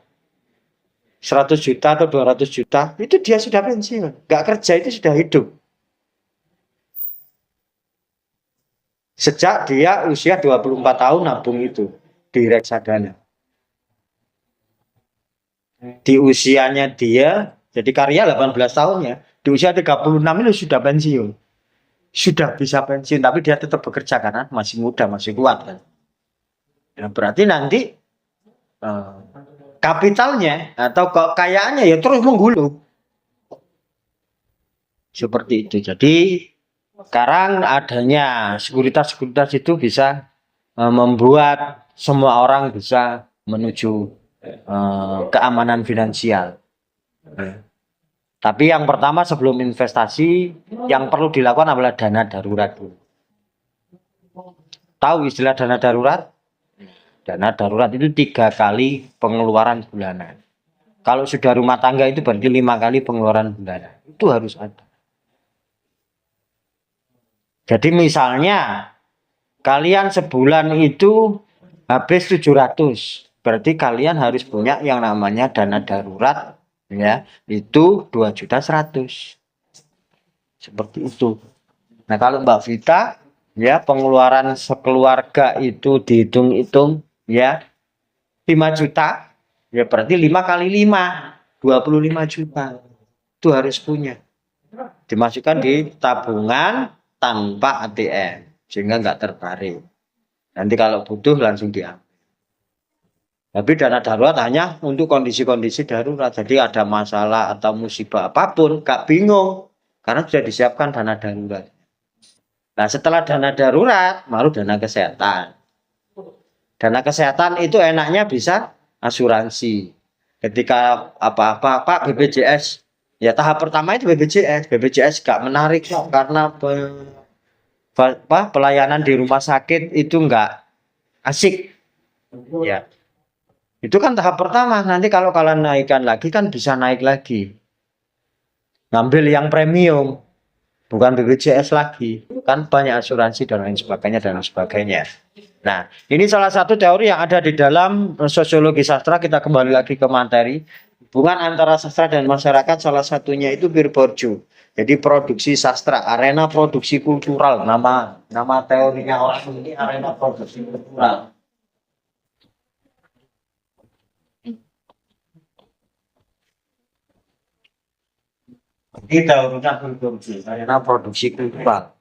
100 juta atau 200 juta, itu dia sudah pensiun. Gak kerja itu sudah hidup. Sejak dia usia 24 tahun nabung itu di reksadana. Di usianya dia, jadi karya 18 tahun ya, di usia 36 itu sudah pensiun. Sudah bisa pensiun, tapi dia tetap bekerja karena masih muda, masih kuat kan. Nah, berarti nanti kapitalnya atau kekayaannya ya terus menggulung. Seperti itu. Jadi sekarang adanya sekuritas-sekuritas itu bisa membuat semua orang bisa menuju keamanan finansial. Tapi yang pertama sebelum investasi yang perlu dilakukan adalah dana darurat. Tahu istilah dana darurat? Dana darurat itu 3 kali pengeluaran bulanan. Kalau sudah rumah tangga itu berarti 5 kali pengeluaran bulanan. Itu harus ada. Jadi misalnya kalian sebulan itu habis 700, berarti kalian harus punya yang namanya dana darurat, ya, itu 2.100.000. Seperti itu. Nah, kalau Mbak Vita Ya, pengeluaran sekeluarga itu dihitung-hitung ya 5 juta. Ya berarti 5 kali 5 25 juta. Itu harus punya. Dimasukkan di tabungan tanpa ATM sehingga nggak tertarik. Nanti kalau butuh langsung diambil. Tapi dana darurat hanya untuk kondisi-kondisi darurat. Jadi ada masalah atau musibah apapun, gak bingung. Karena sudah disiapkan dana darurat. Nah setelah dana darurat, baru dana kesehatan. Dana kesehatan itu enaknya bisa asuransi. Ketika apa-apa, Pak BPJS. Ya tahap pertama itu BPJS. BPJS gak menarik karena pelayanan di rumah sakit itu nggak asik. Ya. Itu kan tahap pertama. Nanti kalau kalian naikkan lagi kan bisa naik lagi. Ngambil yang premium. Bukan BPJS lagi. Kan banyak asuransi dan lain sebagainya dan lain sebagainya. Nah, ini salah satu teori yang ada di dalam sosiologi sastra. Kita kembali lagi ke materi. Hubungan antara sastra dan masyarakat salah satunya itu peer borju. Jadi produksi sastra, arena produksi kultural. Nama teorinya orang ini arena produksi kultural. Kita urusan produksi, arena produksi kultural.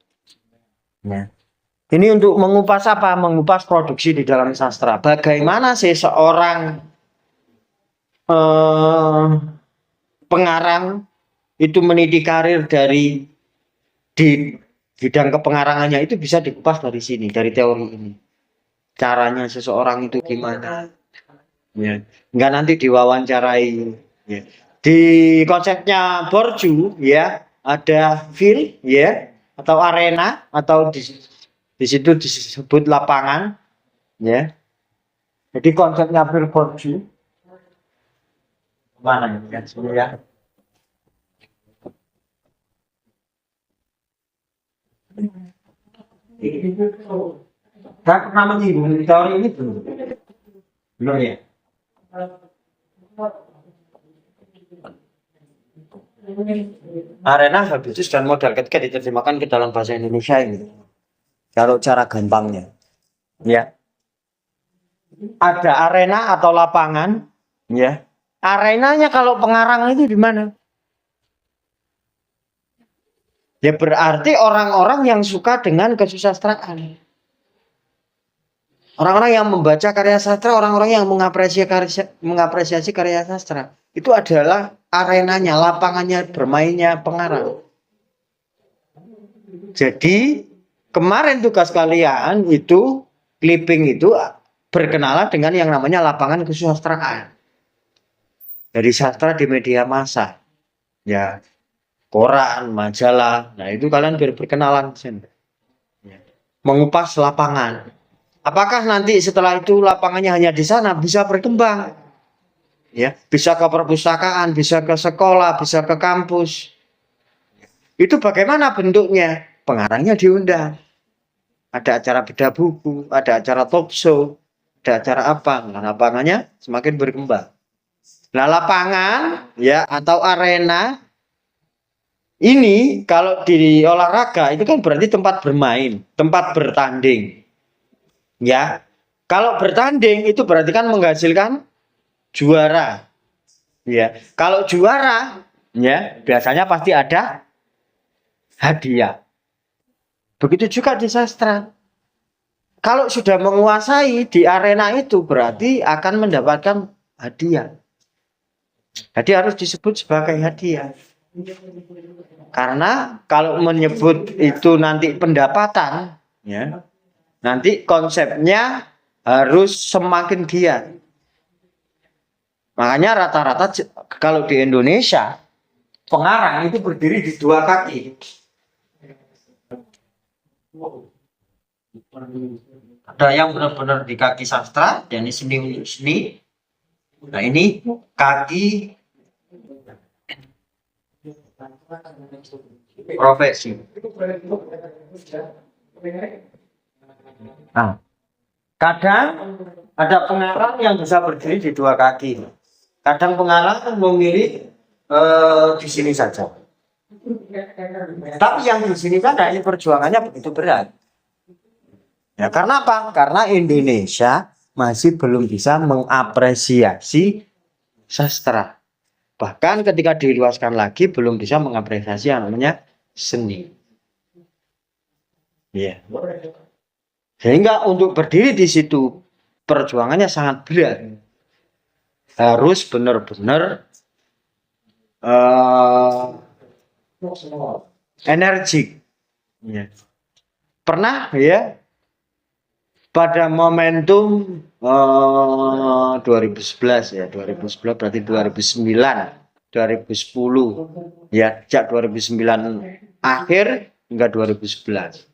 Ya. Ini untuk mengupas apa? Mengupas produksi di dalam sastra. Bagaimana sih seorang pengarang itu meniti karir dari di bidang kepengarangannya itu bisa dikupas dari sini, dari teori ini. Caranya seseorang itu gimana? Ya. Enggak nanti diwawancarai. Ya. Di konsepnya borju ya ada field ya atau arena atau di situ disebut lapangan ya. Jadi konsepnya field borju mana ya ya. Saya pernah menyinggung teori ini belum ya? Arena habitus dan modal ketika diterjemahkan ke dalam bahasa Indonesia ini. Kalau cara gampangnya, ya ada arena atau lapangan, ya. Arenanya kalau pengarang itu di mana? Ya berarti orang-orang yang suka dengan kesusastraan. Orang-orang yang membaca karya sastra, orang-orang yang mengapresiasi karya sastra. Itu adalah arenanya, lapangannya bermainnya pengarang. Jadi kemarin tugas kalian itu clipping itu berkenalan dengan yang namanya lapangan kesusastraan. Dari sastra di media massa. Ya, koran, majalah. Nah, itu kalian berkenalan. Mengupas lapangan. Apakah nanti setelah itu lapangannya hanya di sana bisa berkembang? Ya, bisa ke perpustakaan, bisa ke sekolah, bisa ke kampus. Itu bagaimana bentuknya? Pengarangnya diundang. Ada acara bedah buku, ada acara talk show, ada acara apa? Nah, lapangannya semakin berkembang. Nah, lapangan ya atau arena ini kalau di olahraga itu kan berarti tempat bermain, tempat bertanding. Ya. Kalau bertanding itu berarti kan menghasilkan juara. Ya. Kalau juara ya biasanya pasti ada hadiah. Begitu juga di sastra. Kalau sudah menguasai di arena itu berarti akan mendapatkan hadiah. Jadi harus disebut sebagai hadiah. Karena kalau menyebut itu nanti pendapatan, ya, nanti konsepnya harus semakin giat. Makanya rata-rata kalau di Indonesia pengarang itu berdiri di dua kaki. Ada yang benar-benar di kaki sastra, dan seni untuk seni. Nah ini kaki profesi. Nah, kadang ada pengarang yang bisa berdiri di dua kaki. Kadang pengarang memilih di sini saja. Tapi yang di sini saja ini perjuangannya begitu berat. Ya, karena apa? Karena Indonesia masih belum bisa mengapresiasi sastra. Bahkan ketika diluaskan lagi belum bisa mengapresiasi yang namanya seni. Ya. Sehingga untuk berdiri di situ perjuangannya sangat berat. Harus benar-benar energik. Ya. Pernah ya pada momentum 2011 ya, 2011 berarti 2009, 2010 ya, sejak 2009 akhir hingga 2011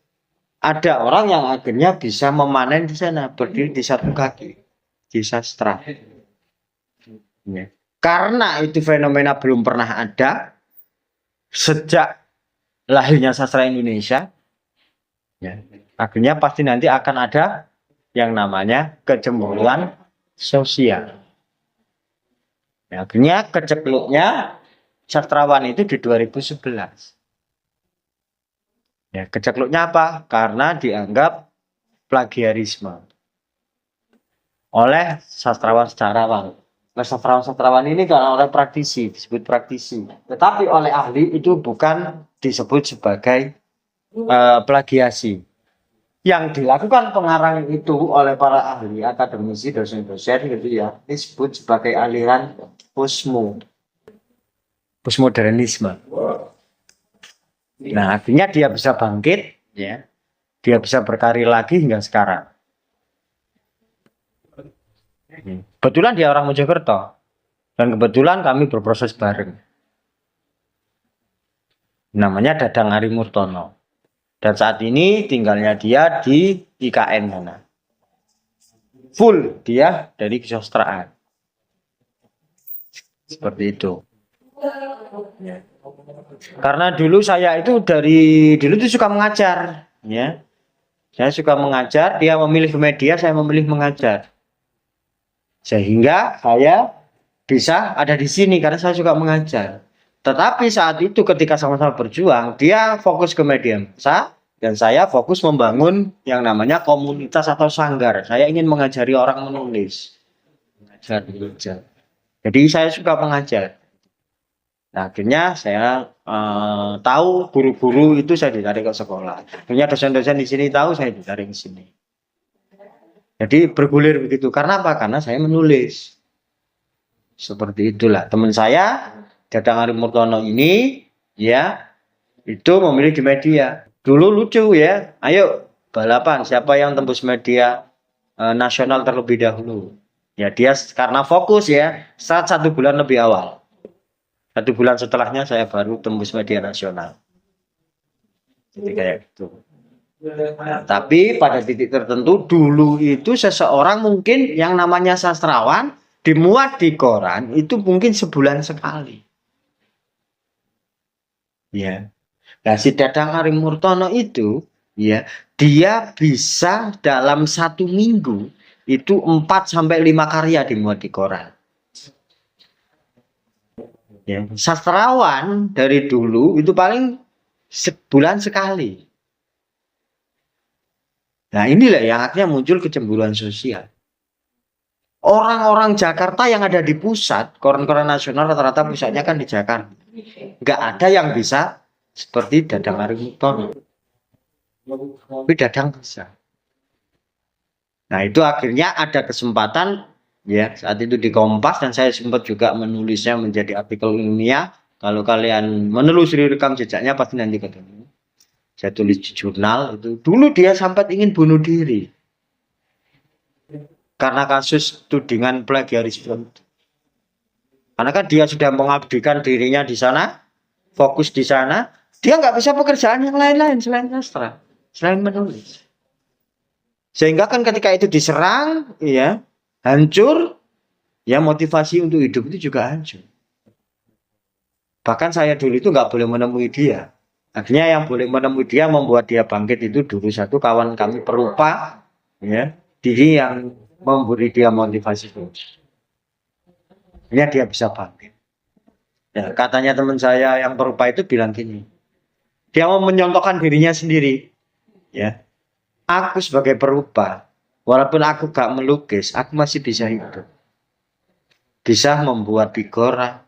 ada orang yang akhirnya bisa memanen di sana, berdiri di satu kaki di sastra ya. Karena itu fenomena belum pernah ada sejak lahirnya sastra Indonesia ya. Akhirnya pasti nanti akan ada yang namanya kecemburuan sosial. Ya, akhirnya kecekluknya sastrawan itu di 2011. Ya, kecekluknya apa? Karena dianggap plagiarisme oleh sastrawan-sastrawan. Nah, sastrawan-sastrawan ini kalau oleh praktisi disebut praktisi, tetapi oleh ahli itu bukan disebut sebagai plagiasi. Yang dilakukan pengarang itu oleh para ahli, akademisi, dosen-dosen gitu ya, disebut sebagai aliran postmodernisme. Nah, artinya dia bisa bangkit, ya, dia bisa berkarir lagi hingga sekarang. Kebetulan dia orang Mojokerto, dan kebetulan kami berproses bareng. Namanya Dadang Ari Murtono. Dan saat ini tinggalnya dia di IKN mana. Full dia dari kesusastraan. Seperti itu. Karena dulu saya itu dulu tuh suka mengajar, ya. Saya suka mengajar, dia memilih media, saya memilih mengajar. Sehingga saya bisa ada di sini karena saya suka mengajar. Tetapi saat itu ketika sama-sama berjuang, dia fokus ke media massa dan saya fokus membangun yang namanya komunitas atau sanggar. Saya ingin mengajari orang menulis. Mengajar. Jadi saya suka mengajar. Nah, akhirnya saya tahu guru-guru itu saya ditarik ke sekolah. Akhirnya dosen-dosen di sini tahu saya ditarik ke sini. Jadi bergulir begitu. Karena apa? Karena saya menulis. Seperti itulah. Teman saya, Dadang Ari Murtono ini, ya, itu memilih di media. Dulu lucu ya. Ayo balapan siapa yang tembus media nasional terlebih dahulu. Ya dia karena fokus ya. Saat 1 bulan lebih awal. 1 bulan setelahnya saya baru tembus media nasional. Jadi kayak gitu. Tapi pada titik tertentu dulu itu seseorang mungkin yang namanya sastrawan dimuat di koran itu mungkin sebulan sekali. Ya. Nah, si Dadang Ari Murtono itu ya, dia bisa dalam 1 minggu itu 4-5 karya dimuat di koran. Ya, sastrawan dari dulu itu paling sebulan sekali. Nah, inilah yang akhirnya muncul kecemburuan sosial. Orang-orang Jakarta yang ada di pusat, koran-koran nasional rata-rata pusatnya kan di Jakarta. Nggak ada yang bisa seperti Dadang Ari Murtono. Tapi Dadang bisa. Nah, itu akhirnya ada kesempatan ya saat itu di Kompas dan saya sempat juga menulisnya menjadi artikel ilmiah. Kalau kalian menelusuri rekam jejaknya pasti nanti ketemu. Saya tulis di jurnal itu. Dulu dia sempat ingin bunuh diri. Karena kasus tudingan plagiarisme. Karena kan dia sudah mengabdikan dirinya di sana, fokus di sana, dia nggak bisa pekerjaan yang lain-lain selain sastra, selain menulis. Sehingga kan ketika itu diserang, ya hancur, ya motivasi untuk hidup itu juga hancur. Bahkan saya dulu itu nggak boleh menemui dia. Akhirnya yang boleh menemui dia membuat dia bangkit itu dulu satu kawan kami perupa, ya, diri yang memberi dia motivasi itu. Akhirnya dia bisa bangkit. Ya, katanya teman saya yang perupa itu bilang gini, dia mau menyontohkan dirinya sendiri, ya. aku sebagai perupa, walaupun aku gak melukis, aku masih bisa hidup. Bisa membuat figura,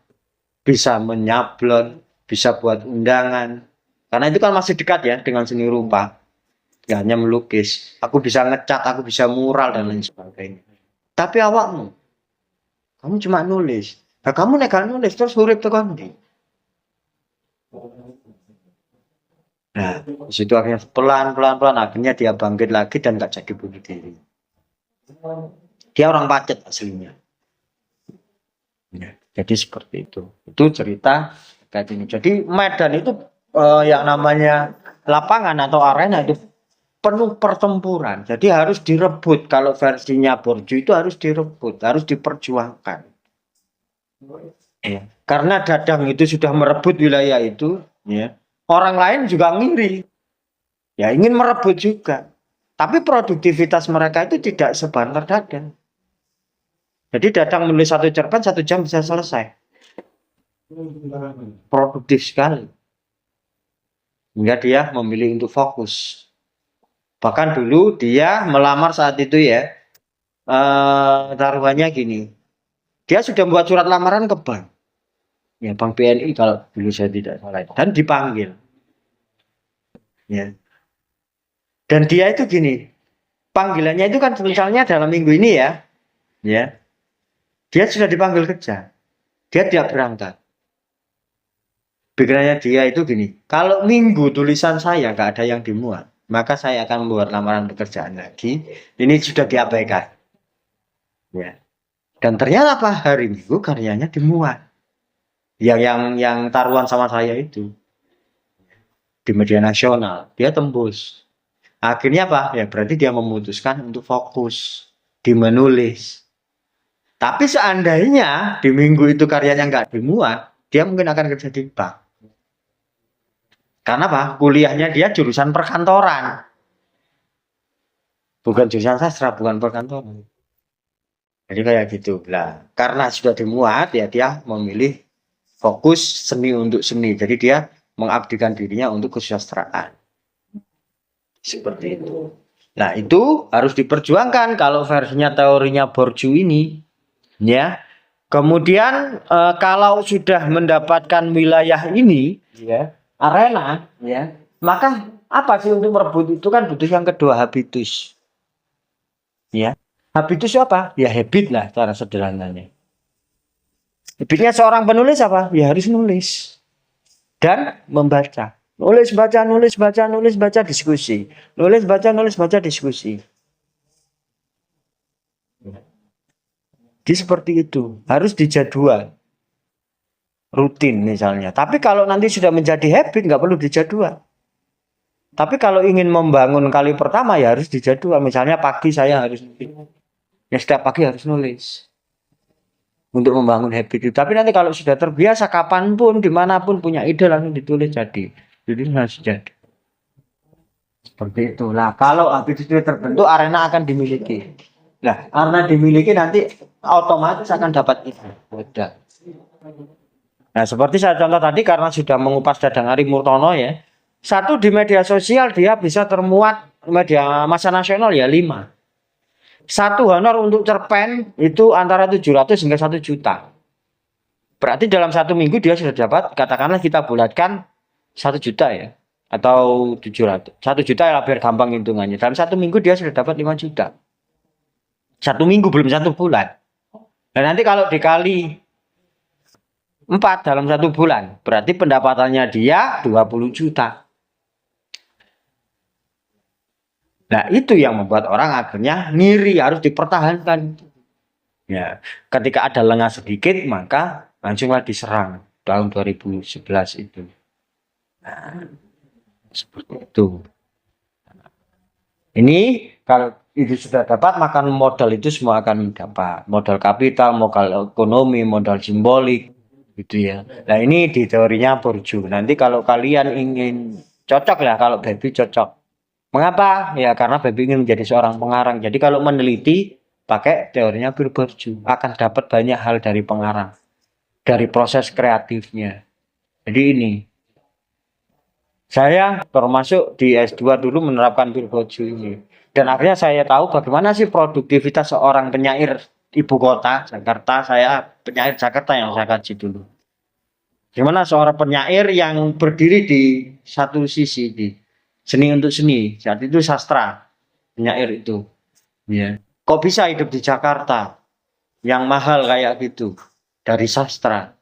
bisa menyablon, bisa buat undangan. Karena itu kan masih dekat ya dengan seni rupa. Gak hanya melukis. Aku bisa ngecat, aku bisa mural dan lain sebagainya. Tapi awakmu, kamu cuma nulis. Nah, kamu nek gak nulis terus urip tekan ndi? Nah, di situ akhirnya pelan akhirnya dia bangkit lagi dan gak jadi bunuh diri. Dia orang Pacet aslinya. Ya, jadi seperti itu. Itu cerita kayak ini. Jadi Medan itu yang namanya lapangan atau arena itu penuh pertempuran. Jadi harus direbut. Kalau versinya Borju itu harus direbut, harus diperjuangkan. Ya. Karena Dadang itu sudah merebut wilayah itu, ya. Orang lain juga ngiri. Ya ingin merebut juga. Tapi produktivitas mereka itu tidak sebanter Dadang. Jadi Dadang menulis satu cerpen 1 jam bisa selesai. Produktif sekali. Hingga dia memilih untuk fokus. Bahkan dulu dia melamar saat itu ya, taruhannya gini. Dia sudah membuat surat lamaran ke bank. Ya, Bank BNI kalau dulu saya tidak salah. Dan dipanggil. Ya. Dan dia itu gini. Panggilannya itu kan misalnya dalam minggu ini ya. Ya. Dia sudah dipanggil kerja. Dia tidak berangkat. Pikirannya dia itu gini. Kalau minggu tulisan saya nggak ada yang dimuat, maka saya akan membuat lamaran pekerjaan lagi. Ini sudah diabaikan. Ya. Dan ternyata apa? Hari Minggu karyanya dimuat. Yang taruhan sama saya itu di media nasional, dia tembus. Akhirnya apa? Ya berarti dia memutuskan untuk fokus di menulis. Tapi seandainya di minggu itu karyanya nggak dimuat, dia mungkin akan kerja di bank. Karena apa? Kuliahnya dia jurusan perkantoran. Bukan jurusan sastra, bukan perkantoran. Jadi kayak gitu. Lah, karena sudah dimuat ya dia memilih fokus seni untuk seni. Jadi dia mengabdikan dirinya untuk kesusastraan. Seperti itu. Nah, itu harus diperjuangkan kalau versinya teorinya Borju ini. Ya. Kemudian kalau sudah mendapatkan wilayah ini, ya, arena, ya, maka apa sih untuk merebut itu kan butuh yang kedua habitus. Ya. Habitus apa? Ya habit lah cara sederhananya. Habitnya seorang penulis apa? Ya harus nulis dan membaca. Nulis, baca, nulis, baca, nulis, baca, diskusi. Nulis, baca, diskusi. Jadi seperti itu. Harus dijadwal. Rutin misalnya. Tapi kalau nanti sudah menjadi habit, nggak perlu dijadwal. Tapi kalau ingin membangun kali pertama ya harus dijadwal. Misalnya pagi saya harus nulis. Ya setiap pagi harus nulis. Untuk membangun habit itu. Tapi nanti kalau sudah terbiasa kapanpun, dimanapun punya ide langsung ditulis jadi. Jadi harus jadi. Seperti itulah. Kalau habit itu terbentuk, arena akan dimiliki. Nah, karena dimiliki nanti otomatis akan dapat ide. Udah. Nah, seperti saya contoh tadi karena sudah mengupas Dadang Arimurtono ya. Satu di media sosial dia bisa termuat media massa nasional ya 5. Satu honor untuk cerpen itu antara 700 hingga 1 juta. Berarti dalam 1 minggu dia sudah dapat, katakanlah kita bulatkan 1 juta ya. Atau 700. 1 juta ya biar gampang hitungannya. Dalam 1 minggu dia sudah dapat 5 juta. 1 minggu belum 1 bulan. Dan nanti kalau dikali 4 dalam 1 bulan, berarti pendapatannya dia 20 juta. Nah, itu yang membuat orang akhirnya ngiri, harus dipertahankan. Ya, ketika ada lengah sedikit, maka langsunglah diserang tahun 2011 itu. Nah, seperti itu. Ini kalau itu sudah dapat, maka modal itu semua akan dapat. Modal kapital, modal ekonomi, modal simbolik, gitu ya. Nah, ini di teorinya Borju. Nanti kalau kalian ingin cocok lah, kalau Baby cocok. Mengapa? Ya karena Baby ingin menjadi seorang pengarang. Jadi kalau meneliti pakai teorinya Borju akan dapat banyak hal dari pengarang, dari proses kreatifnya. Jadi ini Saya termasuk di S2 dulu menerapkan Virgoju ini. Dan akhirnya saya tahu bagaimana sih produktivitas seorang penyair ibu kota Jakarta. Saya penyair Jakarta yang saya kaji dulu. Gimana seorang penyair yang berdiri di satu sisi di seni untuk seni. Saat itu sastra penyair itu. Ya. Kok bisa hidup di Jakarta yang mahal kayak gitu dari sastra?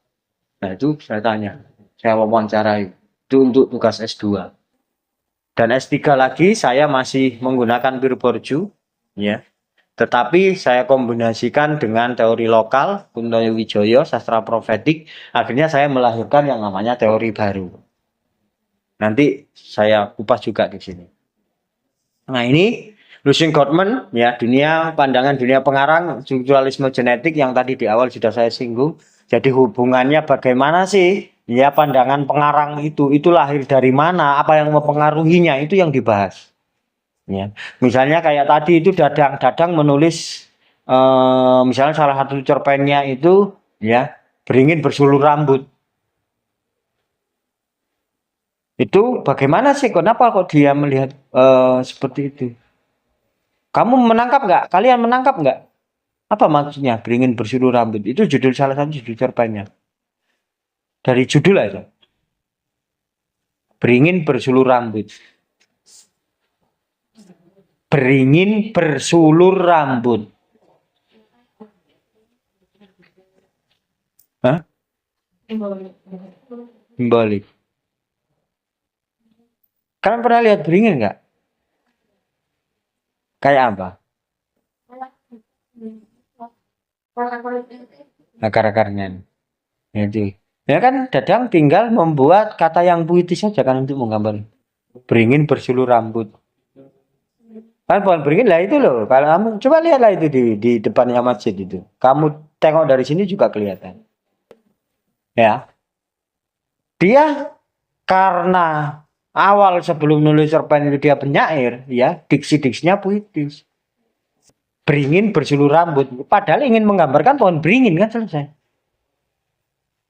Nah itu saya tanya, saya wawancarai. Itu untuk tugas S2. Dan S3 lagi saya masih menggunakan Virborju, ya. Tetapi saya kombinasikan dengan teori lokal, Kuntoyo Wijoyo, sastra profetik. Akhirnya saya melahirkan yang namanya teori baru. Nanti saya kupas juga di sini. Nah ini Lucian Gottman, ya pandangan dunia pengarang, strukturalisme genetik yang tadi di awal sudah saya singgung. Jadi hubungannya bagaimana sih? Ya pandangan pengarang itu lahir dari mana? Apa yang mempengaruhinya? Itu yang dibahas. Ya, misalnya kayak tadi itu Dadang menulis misalnya salah satu cerpennya itu ya beringin bersulur rambut. Itu bagaimana sih? Kenapa kok dia melihat seperti itu? Kamu menangkap nggak? Kalian menangkap nggak? Apa maksudnya beringin bersulur rambut? Itu judul salah satu judul cerpennya. Dari judul aja. Beringin bersulur rambut. Beringin bersulur rambut. Hah? Simbolik. Kalian pernah lihat beringin nggak? Kayak apa? Akar-akarnya. Itu. Ya kan Dadang tinggal membuat kata yang puitis saja kan untuk menggambar. Beringin bersulur rambut. Kan pohon beringin lah itu loh. Kalau kamu coba lihatlah itu di depannya masjid itu. Kamu tengok dari sini juga kelihatan. Ya. Dia karena awal sebelum nulis cerpen itu dia penyair, ya, diksi-diksinya puitis. Beringin bersulur rambut. Padahal ingin menggambarkan pohon beringin kan selesai.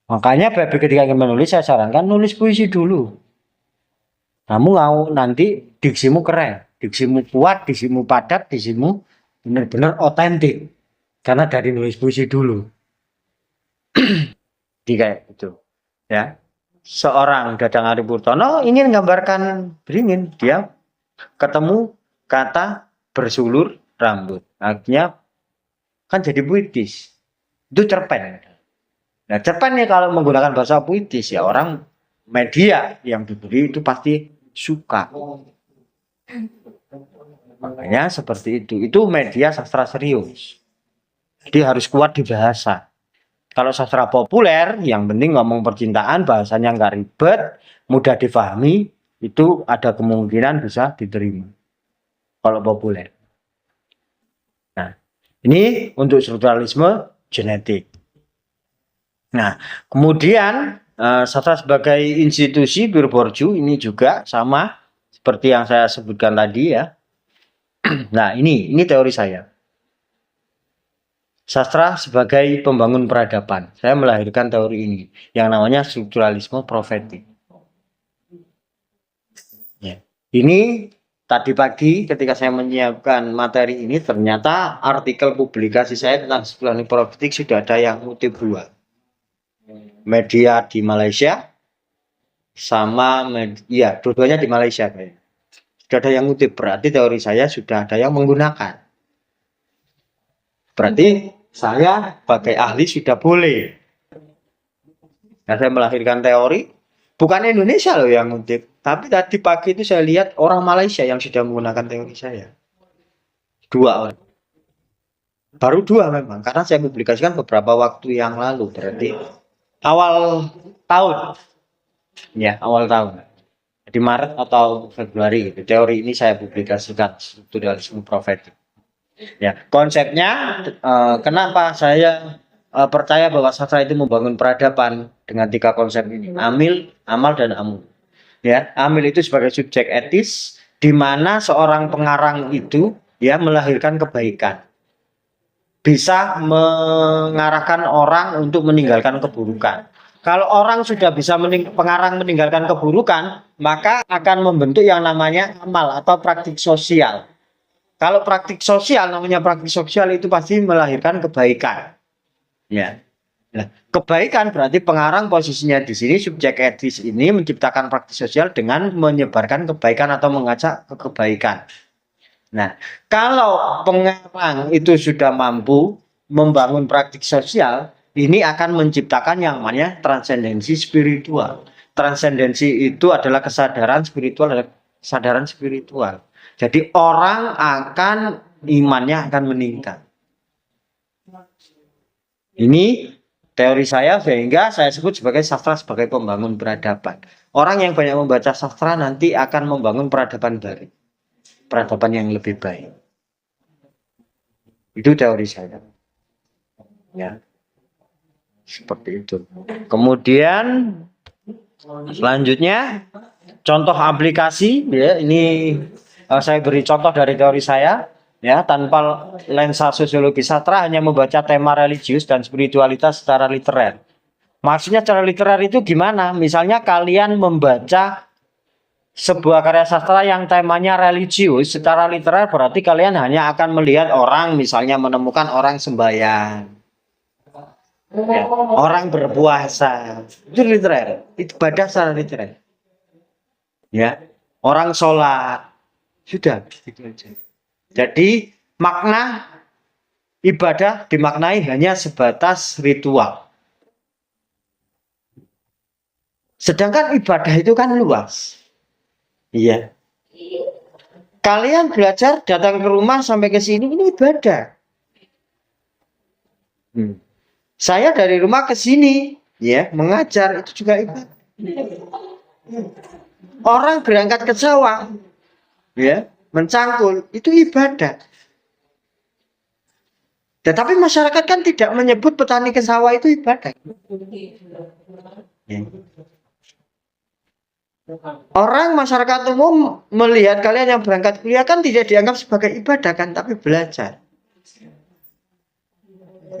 Makanya ketika ingin menulis saya sarankan nulis puisi dulu. Kamu mau nanti diksimu keren, diksimu kuat, diksimu padat, diksimu benar-benar otentik. Karena dari nulis puisi dulu. Jadi kayak gitu. Ya. Seorang Dadang Aripurtono ingin menggambarkan beringin, dia ketemu kata bersulur rambut. Akhirnya kan jadi puitis. Itu cerpen. Nah, cerpen nih kalau menggunakan bahasa puitis ya orang media yang diberi itu pasti suka. Makanya seperti itu. Itu media sastra serius. Jadi harus kuat di bahasa. Kalau sastra populer, yang penting ngomong percintaan, bahasanya nggak ribet, mudah difahami, itu ada kemungkinan bisa diterima. Kalau populer. Nah, ini untuk strukturalisme genetik. Nah, kemudian sastra sebagai institusi Virborju ini juga sama seperti yang saya sebutkan tadi ya. Nah, ini teori saya. Sastra sebagai pembangun peradaban. Saya melahirkan teori ini yang namanya strukturalisme profetik. Ya. Ini tadi pagi ketika saya menyiapkan materi ini ternyata artikel publikasi saya tentang strukturalisme profetik sudah ada yang ngutip dua. Media di Malaysia sama media, dua-duanya di Malaysia kayaknya. Sudah ada yang ngutip, berarti teori saya sudah ada yang menggunakan. Berarti saya sebagai ahli sudah boleh. Nah, saya melahirkan teori, bukan Indonesia loh yang ngutip. Tapi tadi pagi itu saya lihat orang Malaysia yang sudah menggunakan teori saya. Dua orang. Baru dua memang, karena saya publikasikan beberapa waktu yang lalu. Berarti awal tahun. Ya, awal tahun. Di Maret atau Februari. Gitu. Teori ini saya publikasikan, strukturalisme profetik. Ya, konsepnya kenapa saya percaya bahwa sastra itu membangun peradaban dengan tiga konsep ini, amil, amal, dan amu. Ya, amil itu sebagai subjek etis, di mana seorang pengarang itu ya melahirkan kebaikan, bisa mengarahkan orang untuk meninggalkan keburukan. Kalau orang sudah bisa pengarang meninggalkan keburukan, maka akan membentuk yang namanya amal atau praktik sosial. Kalau praktik sosial, namanya praktik sosial itu pasti melahirkan kebaikan. Ya. Nah, kebaikan berarti pengarang posisinya di sini subjek etis ini menciptakan praktik sosial dengan menyebarkan kebaikan atau mengajak ke kebaikan. Nah, kalau pengarang itu sudah mampu membangun praktik sosial, ini akan menciptakan yang namanya transendensi spiritual. Transendensi itu adalah kesadaran spiritual, kesadaran spiritual. Jadi orang akan imannya akan meningkat. Ini teori saya sehingga saya sebut sebagai sastra sebagai pembangun peradaban. Orang yang banyak membaca sastra nanti akan membangun peradaban baru. Peradaban yang lebih baik. Itu teori saya. Ya. Seperti itu. Kemudian selanjutnya contoh aplikasi ya, ini saya beri contoh dari teori saya ya, tanpa lensa sosiologi sastra hanya membaca tema religius dan spiritualitas secara literer. Maksudnya secara literer itu gimana? Misalnya kalian membaca sebuah karya sastra yang temanya religius secara literer, berarti kalian hanya akan melihat orang misalnya menemukan orang sembahyang, ya, orang berpuasa, itu literer, itu ibadah secara literer, ya, orang sholat, sudah gitu aja. Jadi makna ibadah dimaknai hanya sebatas ritual, sedangkan ibadah itu kan luas. Iya. Kalian belajar datang ke rumah sampai ke sini ini ibadah. Saya dari rumah ke sini ya mengajar itu juga ibadah. Orang berangkat ke sawah ya mencangkul itu ibadah. Tetapi masyarakat kan tidak menyebut petani ke sawah itu ibadah. Ya. Orang masyarakat umum melihat kalian yang berangkat kuliah kan tidak dianggap sebagai ibadah kan, tapi belajar.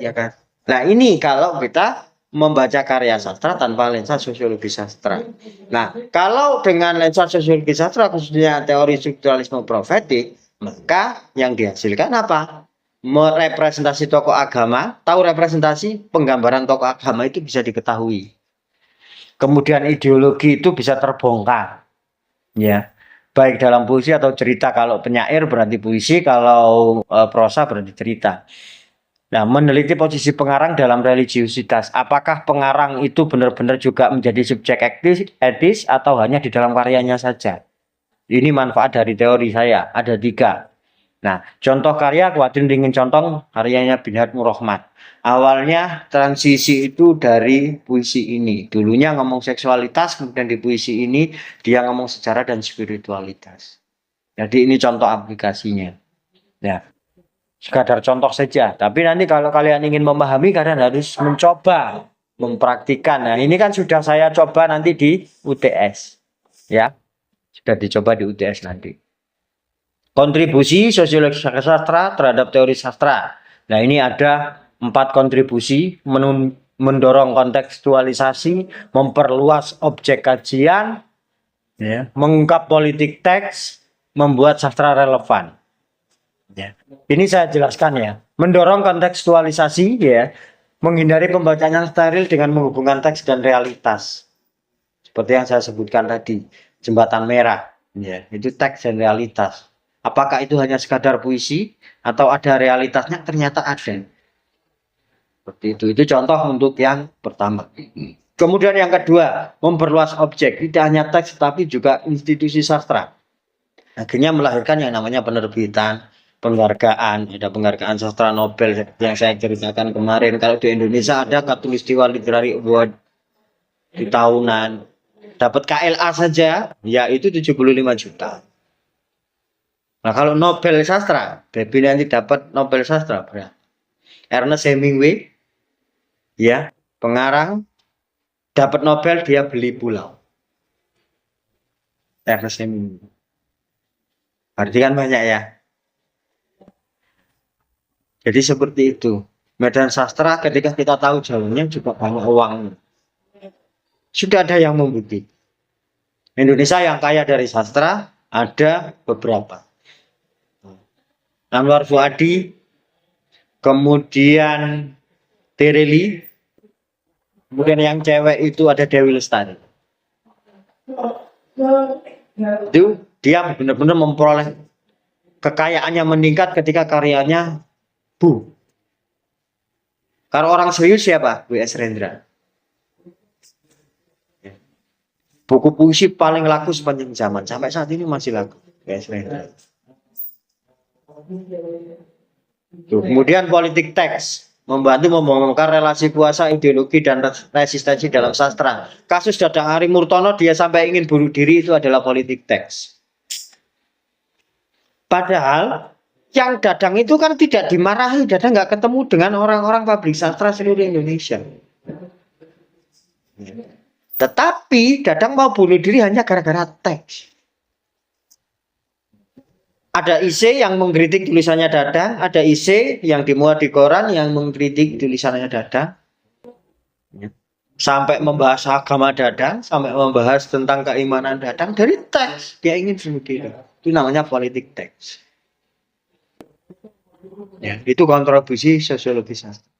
Ya kan? Nah ini kalau kita membaca karya sastra tanpa lensa sosiologi sastra. Nah kalau dengan lensa sosiologi sastra khususnya teori strukturalisme profetik, maka yang dihasilkan apa? Merepresentasi tokoh agama, tahu representasi penggambaran tokoh agama itu bisa diketahui. Kemudian ideologi itu bisa terbongkar. Ya, baik dalam puisi atau cerita. Kalau penyair berarti puisi, kalau prosa berarti cerita. Nah, meneliti posisi pengarang dalam religiusitas. Apakah pengarang itu benar-benar juga menjadi subjek etis atau hanya di dalam karyanya saja? Ini manfaat dari teori saya. Ada 3. Nah, contoh karya Kuadrin Dingin Contong, karyanya Binhat Murohmat. Awalnya transisi itu dari puisi ini. Dulunya ngomong seksualitas, kemudian di puisi ini dia ngomong sejarah dan spiritualitas. Jadi ini contoh aplikasinya. Ya, sekadar contoh saja. Tapi nanti kalau kalian ingin memahami, kalian harus mencoba, mempraktikkan. Nah, ini kan sudah saya coba nanti di UTS. Ya, sudah dicoba di UTS nanti. Kontribusi sosiologi sastra terhadap teori sastra. Nah, ini ada 4 kontribusi: mendorong kontekstualisasi, memperluas objek kajian, ya, mengungkap politik teks, membuat sastra relevan. Ya. Ini saya jelaskan ya. Mendorong kontekstualisasi, ya, menghindari pembacaan yang steril dengan menghubungkan teks dan realitas. Seperti yang saya sebutkan tadi, jembatan merah, ya, itu teks dan realitas. Apakah itu hanya sekadar puisi atau ada realitasnya? Ternyata ada. Seperti itu. Itu contoh untuk yang pertama. Kemudian yang kedua, memperluas objek. Tidak hanya teks tapi juga institusi sastra. Akhirnya melahirkan yang namanya penerbitan, penghargaan. Ada penghargaan sastra Nobel yang saya ceritakan kemarin. Kalau di Indonesia ada Khatulistiwa Literary Award di tahunan. Dapat KLA saja, ya itu 75 juta. Nah kalau Nobel sastra, Baby nanti dapat Nobel sastra berapa? Ernest Hemingway, ya, pengarang, dapat Nobel dia beli pulau. Ernest Hemingway. Berarti kan banyak ya. Jadi seperti itu. Medan sastra ketika kita tahu jalurnya juga banyak uang. Sudah ada yang membuktikan. Indonesia yang kaya dari sastra ada beberapa. Anwar Fuadi, kemudian Tereli, kemudian yang cewek itu ada Dewi Lestari. Itu dia benar-benar memperoleh kekayaannya meningkat ketika karyanya bu. Kalau orang serius siapa? W.S. Rendra. Buku puisi paling laku sepanjang zaman sampai saat ini masih laku. W.S. Rendra. Kemudian politik teks membantu membongkar relasi kuasa, ideologi, dan resistensi dalam sastra. Kasus Dadang Ari Murtono, dia sampai ingin bunuh diri, itu adalah politik teks. Padahal yang Dadang itu kan tidak dimarahi, Dadang nggak ketemu dengan orang-orang pabrik sastra seluruh Indonesia. Tetapi Dadang mau bunuh diri hanya gara-gara teks. Ada IC yang mengkritik tulisannya Dadang, ada IC yang dimuat di koran yang mengkritik tulisannya Dadang. Sampai membahas agama Dadang, sampai membahas tentang keimanan Dadang dari teks. Dia ingin bunuh diri. Itu namanya politik teks. Ya, itu kontribusi sosiologi sastra.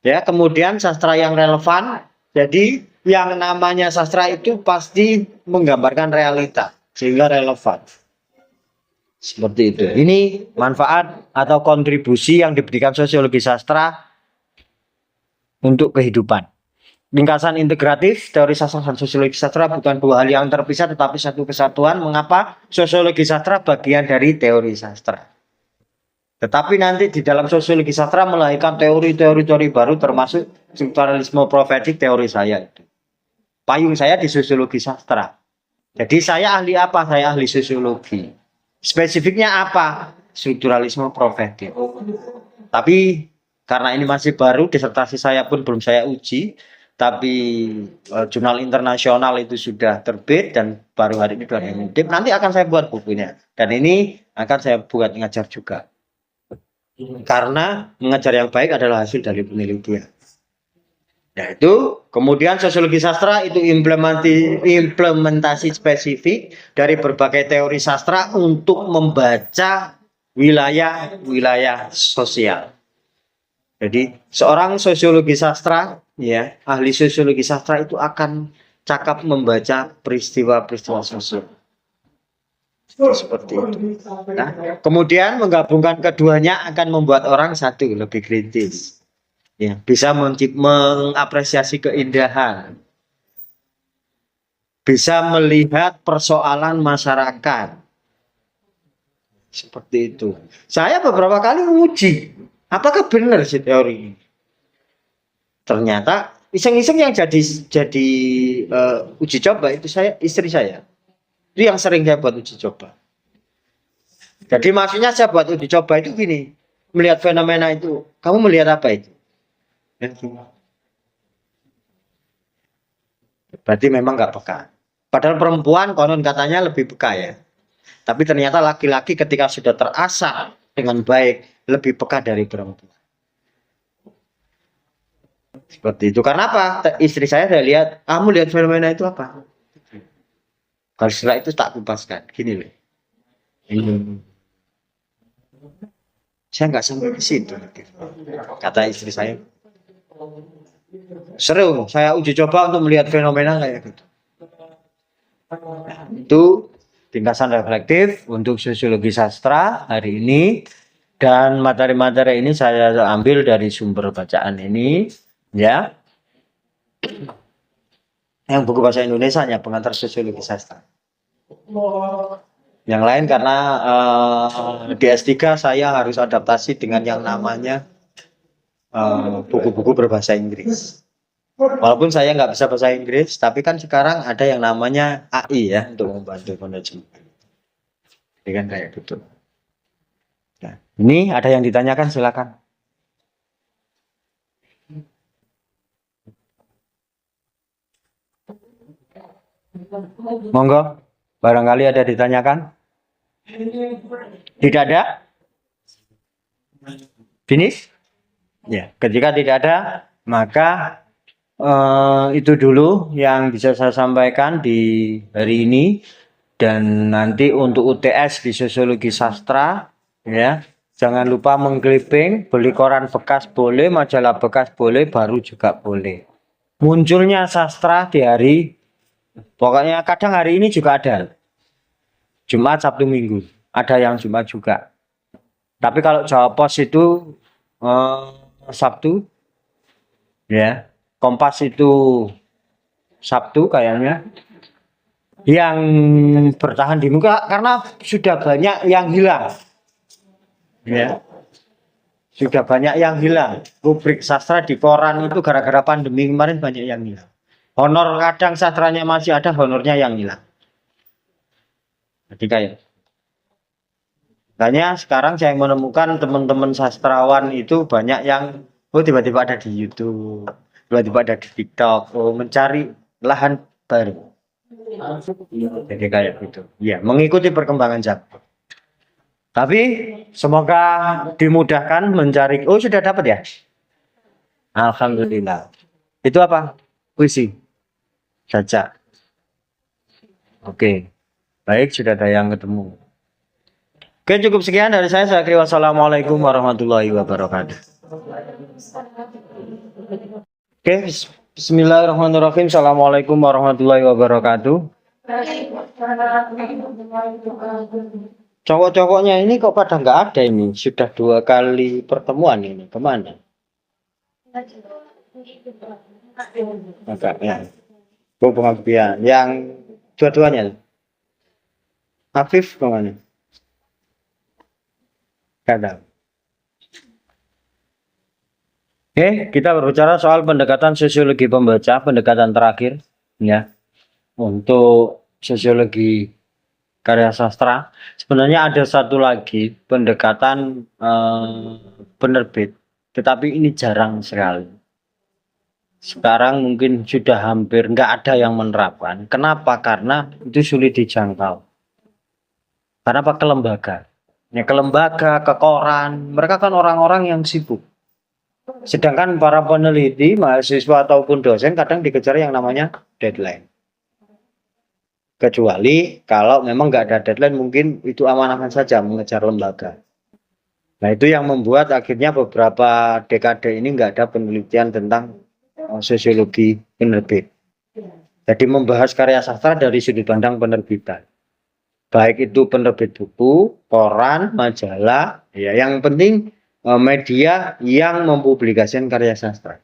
Ya, kemudian sastra yang relevan. Jadi yang namanya sastra itu pasti menggambarkan realita sehingga relevan. Seperti itu. Ini manfaat atau kontribusi yang diberikan sosiologi sastra untuk kehidupan. Ringkasan integratif, teori sastra dan sosiologi sastra bukan dua hal yang terpisah tetapi satu kesatuan. Mengapa? Sosiologi sastra bagian dari teori sastra. Tetapi nanti di dalam sosiologi sastra melahirkan teori-teori baru termasuk strukturalisme profetik, teori saya itu. Payung saya di sosiologi sastra. Jadi saya ahli apa? Saya ahli sosiologi. Spesifiknya apa? Strukturalisme profetik. Tapi karena ini masih baru, disertasi saya pun belum saya uji. Tapi jurnal internasional itu sudah terbit dan baru hari ini sudah ngintip. Nanti akan saya buat bukunya. Dan ini akan saya buat ngajar juga. Karena mengajar yang baik adalah hasil dari penelitian. Nah itu, kemudian sosiologi sastra itu implementasi spesifik dari berbagai teori sastra untuk membaca wilayah-wilayah sosial. Jadi seorang sosiologi sastra, ya, ahli sosiologi sastra itu akan cakap membaca peristiwa-peristiwa sosial. Seperti itu. Nah, kemudian menggabungkan keduanya akan membuat orang satu lebih kritis. Ya, bisa mengapresiasi keindahan, bisa melihat persoalan masyarakat. Seperti itu. Saya beberapa kali menguji, apakah benar sih teori ini? Ternyata iseng-iseng yang jadi uji coba itu istri saya. Itu yang sering saya buat uji coba. Jadi maksudnya saya buat uji coba itu gini, melihat fenomena itu, kamu melihat apa itu? Berarti memang nggak peka. Padahal perempuan konon katanya lebih peka ya. Tapi ternyata laki-laki ketika sudah terasah dengan baik lebih peka dari perempuan. Seperti itu. Karena apa? Istri saya lihat, kamu lihat fenomena itu apa? Kalau setelah itu tak kupaskan. Gini loh. Saya nggak sampai ke situ. Kata istri saya. Seru, saya uji coba untuk melihat fenomena kayak gitu. Nah, itu ringkasan reflektif untuk sosiologi sastra hari ini. Dan materi-materi ini saya ambil dari sumber bacaan ini, ya. Yang buku bahasa Indonesia hanya pengantar sosiologi sastra. Yang lain karena di S3 saya harus adaptasi dengan yang namanya buku-buku berbahasa Inggris. Walaupun saya nggak bisa bahasa Inggris, tapi kan sekarang ada yang namanya AI ya untuk membantu manajemen. Jadi kan kayak gitu. Nah, ini ada yang ditanyakan, silakan. Monggo, barangkali ada ditanyakan. Tidak ada? Finish? Ya, ketika tidak ada, maka Itu dulu yang bisa saya sampaikan di hari ini. Dan nanti untuk UTS di Sosiologi Sastra, ya, jangan lupa mengclipping, beli koran bekas boleh, majalah bekas boleh, baru juga boleh. Munculnya sastra di hari, pokoknya kadang hari ini juga ada, Jumat, Sabtu, Minggu, ada yang Jumat juga. Tapi kalau Jawa Pos itu eh, Sabtu, ya, Kompas itu Sabtu kayaknya. Yang bertahan di muka karena sudah banyak yang hilang, ya, sudah banyak yang hilang. Rubrik sastra di koran itu gara-gara pandemi kemarin banyak yang hilang. Honor kadang sastranya masih ada, honornya yang hilang. Jadi kayak makanya sekarang saya menemukan teman-teman sastrawan itu banyak yang tiba-tiba ada di YouTube, tiba-tiba ada di TikTok, mencari lahan baru. Jadi kayak gitu. Ya, mengikuti perkembangan zaman. Tapi semoga dimudahkan mencari. Oh, sudah dapat ya? Alhamdulillah. Itu apa? Puisi. Caca. Oke. Baik, sudah ada yang ketemu. Oke, cukup sekian dari saya. Saya kira wassalamualaikum warahmatullahi wabarakatuh. Oke, bismillahirrahmanirrahim. Assalamualaikum warahmatullahi wabarakatuh. Cowok-cowoknya ini kok pada nggak ada ini? Sudah 2 kali pertemuan ini. Kemana? Agak ya. Oh, pengabdian. Yang dua-duanya. Afif kemana? Nggak tahu. Oke, kita berbicara soal pendekatan sosiologi pembaca, pendekatan terakhir, ya, untuk sosiologi karya sastra. Sebenarnya ada satu lagi pendekatan penerbit, tetapi ini jarang sekali. Sekarang mungkin sudah hampir nggak ada yang menerapkan. Kenapa? Karena itu sulit dijangkau. Karena apa? Ke lembaga. Ya, ke lembaga, ke koran. Mereka kan orang-orang yang sibuk. Sedangkan para peneliti, mahasiswa ataupun dosen kadang dikejar yang namanya deadline. Kecuali kalau memang nggak ada deadline, mungkin itu aman-aman saja mengejar lembaga. Nah, itu yang membuat akhirnya beberapa dekade ini nggak ada penelitian tentang sosiologi penerbit. Jadi membahas karya sastra dari sudut pandang penerbitan. Baik itu penerbit buku, koran, majalah, ya, yang penting media yang mempublikasikan karya sastra.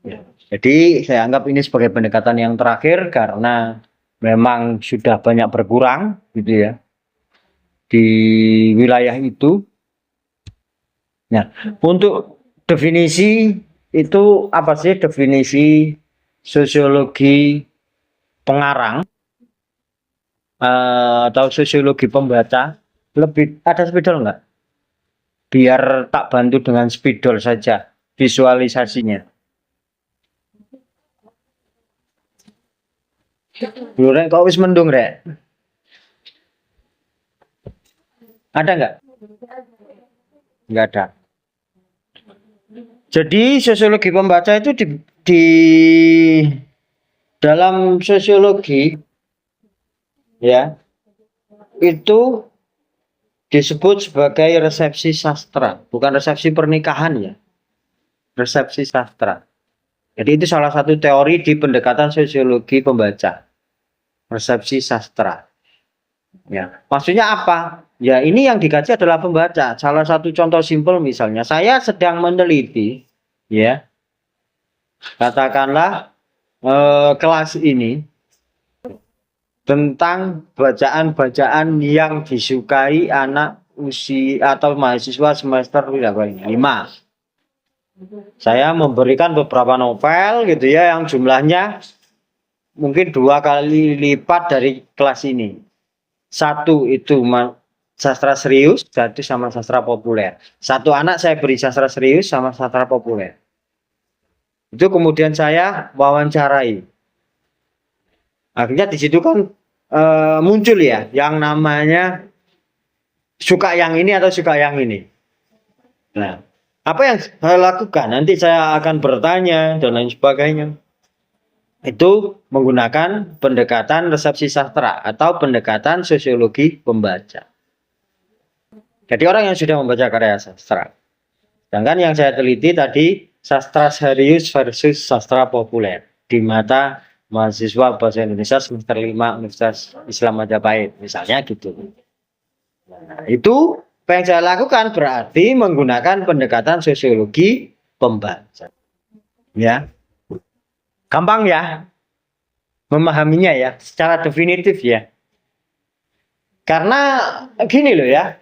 Ya. Jadi saya anggap ini sebagai pendekatan yang terakhir karena memang sudah banyak berkurang gitu ya di wilayah itu. Nah, untuk definisi itu apa sih definisi sosiologi pengarang atau sosiologi pembaca? Lebih ada spidol nggak? Biar tak bantu dengan spidol saja visualisasinya. Dulu rek kok wis mendung rek? Ada nggak? Nggak ada. Jadi sosiologi pembaca itu di dalam sosiologi ya itu disebut sebagai resepsi sastra, bukan resepsi pernikahan ya, resepsi sastra. Jadi itu salah satu teori di pendekatan sosiologi pembaca, resepsi sastra. Ya, maksudnya apa? Ya, ini yang dikaji adalah pembaca. Salah satu contoh simpel misalnya, saya sedang meneliti, ya, katakanlah kelas ini tentang bacaan-bacaan yang disukai anak usia atau mahasiswa semester 5. Saya memberikan beberapa novel gitu ya yang jumlahnya mungkin 2 kali lipat dari kelas ini. Satu itu sastra serius, satu sama sastra populer. Satu anak saya beri sastra serius sama sastra populer. Itu kemudian saya wawancarai. Akhirnya di situ kan muncul ya yang namanya suka yang ini atau suka yang ini. Nah, Apa yang saya lakukan? Nanti saya akan bertanya dan lain sebagainya. Itu menggunakan pendekatan resepsi sastra atau pendekatan sosiologi pembaca. Jadi orang yang sudah membaca karya sastra. Sedangkan yang saya teliti tadi sastra serius versus sastra populer di mata mahasiswa bahasa Indonesia semester 5 Universitas Islam Majapahit misalnya gitu. Nah, itu apa yang saya lakukan berarti menggunakan pendekatan sosiologi pembaca. Ya. Gampang ya memahaminya ya secara definitif ya. Karena gini loh ya.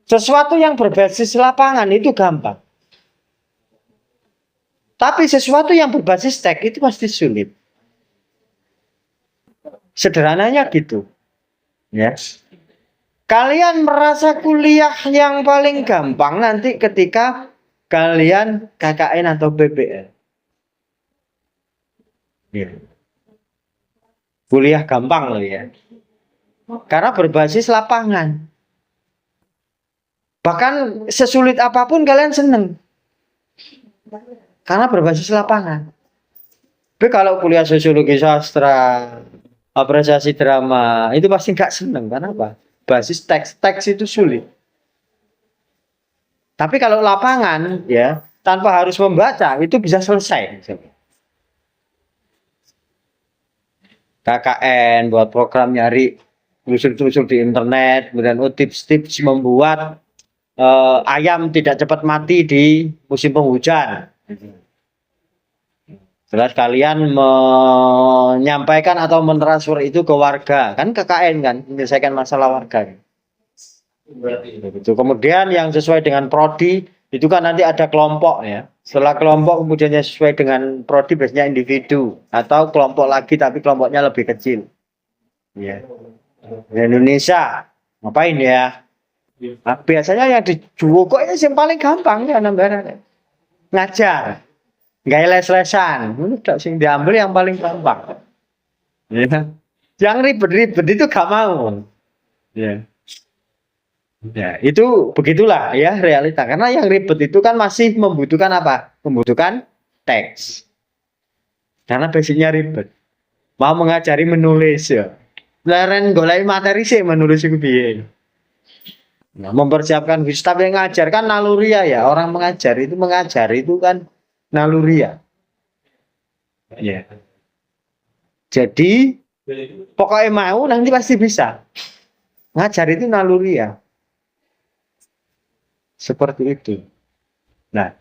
Sesuatu yang berbasis lapangan itu gampang. Tapi sesuatu yang berbasis teks itu pasti sulit. Sederhananya gitu. Ya. Kalian merasa kuliah yang paling gampang nanti ketika kalian KKN atau PPL. Ya. Kuliah gampang loh ya. Karena berbasis lapangan. Bahkan sesulit apapun kalian seneng. Karena berbasis lapangan. Tapi kalau kuliah sosiologi sastra, apresiasi drama, itu pasti nggak seneng. Karena apa? Basis teks itu sulit. Tapi kalau lapangan ya tanpa harus membaca itu bisa selesai. KKN buat program nyari telusur-telusur di internet, kemudian tips-tips membuat ayam tidak cepat mati di musim penghujan. Jelas kalian menyampaikan atau mentransfer itu ke warga, kan KKN kan, menyelesaikan masalah warga. Itu kemudian yang sesuai dengan prodi itu kan nanti ada kelompok ya. Setelah kelompok kemudian yang sesuai dengan prodi biasanya individu atau kelompok lagi tapi kelompoknya lebih kecil. Ya. Di Indonesia ngapain ya? Nah, biasanya yang dijual kok yang paling gampang ya nambaran. Ngajar. Gak les-lesan, udah sing diambil yang paling gampang. Ya. Yang ribet-ribet itu gak mau. Ya. Ya, itu begitulah ya realita. Karena yang ribet itu kan masih membutuhkan apa? Membutuhkan teks. Karena basicnya ribet. Mau mengajari menulis ya. Leren golek materi sih menulis itu piye. Nah, mempersiapkan tapi yang ngajar kan naluri ya. Orang mengajar itu kan naluri ya. Ya. Jadi pokoknya mau nanti pasti bisa. Ngajar itu naluri ya. Seperti itu. Nah,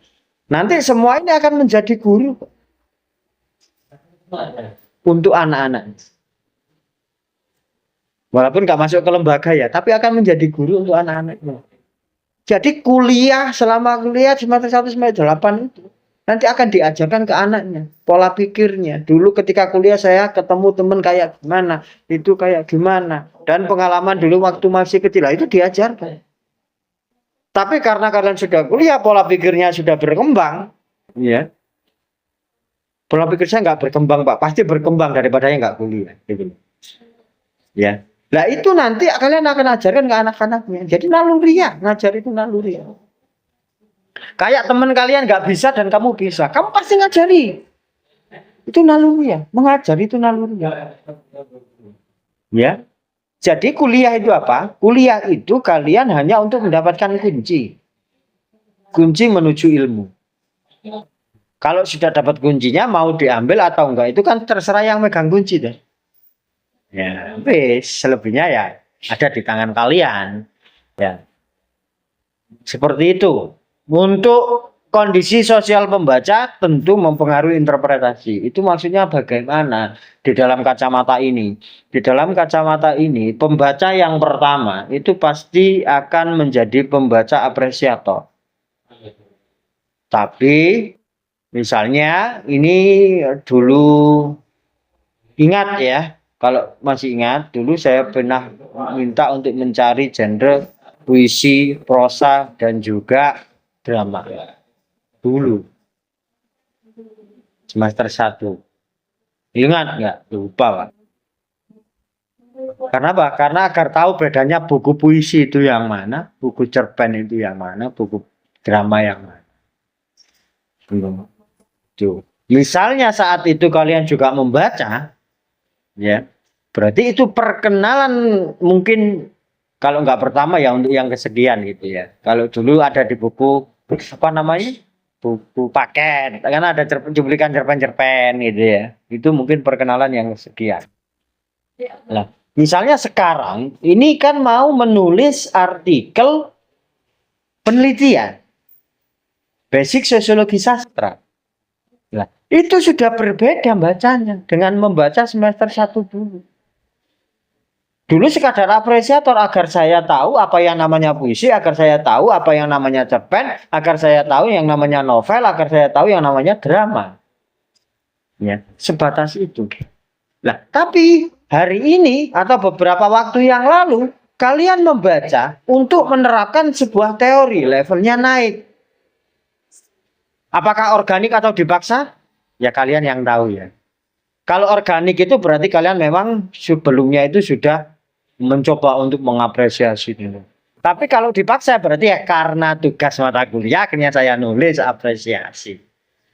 nanti semua ini akan menjadi guru untuk anak-anak. Walaupun nggak masuk ke lembaga ya, tapi akan menjadi guru untuk anak-anaknya. Jadi kuliah selama kuliah semester 1 semester 8 itu nanti akan diajarkan ke anaknya pola pikirnya. Dulu ketika kuliah saya ketemu teman kayak gimana, itu kayak gimana, dan pengalaman dulu waktu masih kecil itu diajarkan. Tapi karena kalian sudah kuliah, pola pikirnya sudah berkembang, ya. Pola pikir saya nggak berkembang, Pak. Pasti berkembang daripada yang nggak kuliah, gitu. Ya. Nah itu nanti kalian akan ajarkan ke anak-anaknya. Jadi naluri ya, ngajar itu naluri ya. Kayak teman kalian nggak bisa dan kamu bisa, kamu pasti ngajari. Itu naluri ya, mengajar itu naluri ya. Ya. Jadi kuliah itu apa? Kuliah itu kalian hanya untuk mendapatkan kunci. Kunci menuju ilmu. Kalau sudah dapat kuncinya mau diambil atau enggak itu kan terserah yang megang kunci deh. Ya, selebihnya ya ada di tangan kalian. Ya. Seperti itu. Untuk kondisi sosial pembaca tentu mempengaruhi interpretasi. Itu maksudnya bagaimana di dalam kacamata ini? Di dalam kacamata ini, pembaca yang pertama itu pasti akan menjadi pembaca apresiator. Tapi misalnya ini dulu ingat ya, kalau masih ingat dulu saya pernah minta untuk mencari genre puisi, prosa dan juga drama. Dulu semester 1 ingat nggak? Lupa Pak. Karena apa? Karena agar tahu bedanya buku puisi itu yang mana, buku cerpen itu yang mana, buku drama yang mana. Tuh. Misalnya saat itu kalian juga membaca, ya, berarti itu perkenalan mungkin kalau nggak pertama ya untuk yang kesekian gitu ya. Kalau dulu ada di buku apa namanya? Buku paket, kan ada cuplikan cerpen-cerpen gitu ya. Itu mungkin perkenalan yang kesekian. Nah, misalnya sekarang ini kan mau menulis artikel penelitian basic sosiologi sastra. Nah, itu sudah berbeda bacanya dengan membaca semester 1 dulu. Dulu sekadar apresiator agar saya tahu apa yang namanya puisi, agar saya tahu apa yang namanya cerpen, agar saya tahu yang namanya novel, agar saya tahu yang namanya drama. Ya, sebatas itu. Nah, tapi hari ini atau beberapa waktu yang lalu, kalian membaca untuk menerapkan sebuah teori, levelnya naik. Apakah organik atau dipaksa? Ya kalian yang tahu ya. Kalau organik itu berarti kalian memang sebelumnya itu sudah mencoba untuk mengapresiasi itu. Tapi kalau dipaksa berarti ya karena tugas mata kuliah akhirnya saya nulis apresiasi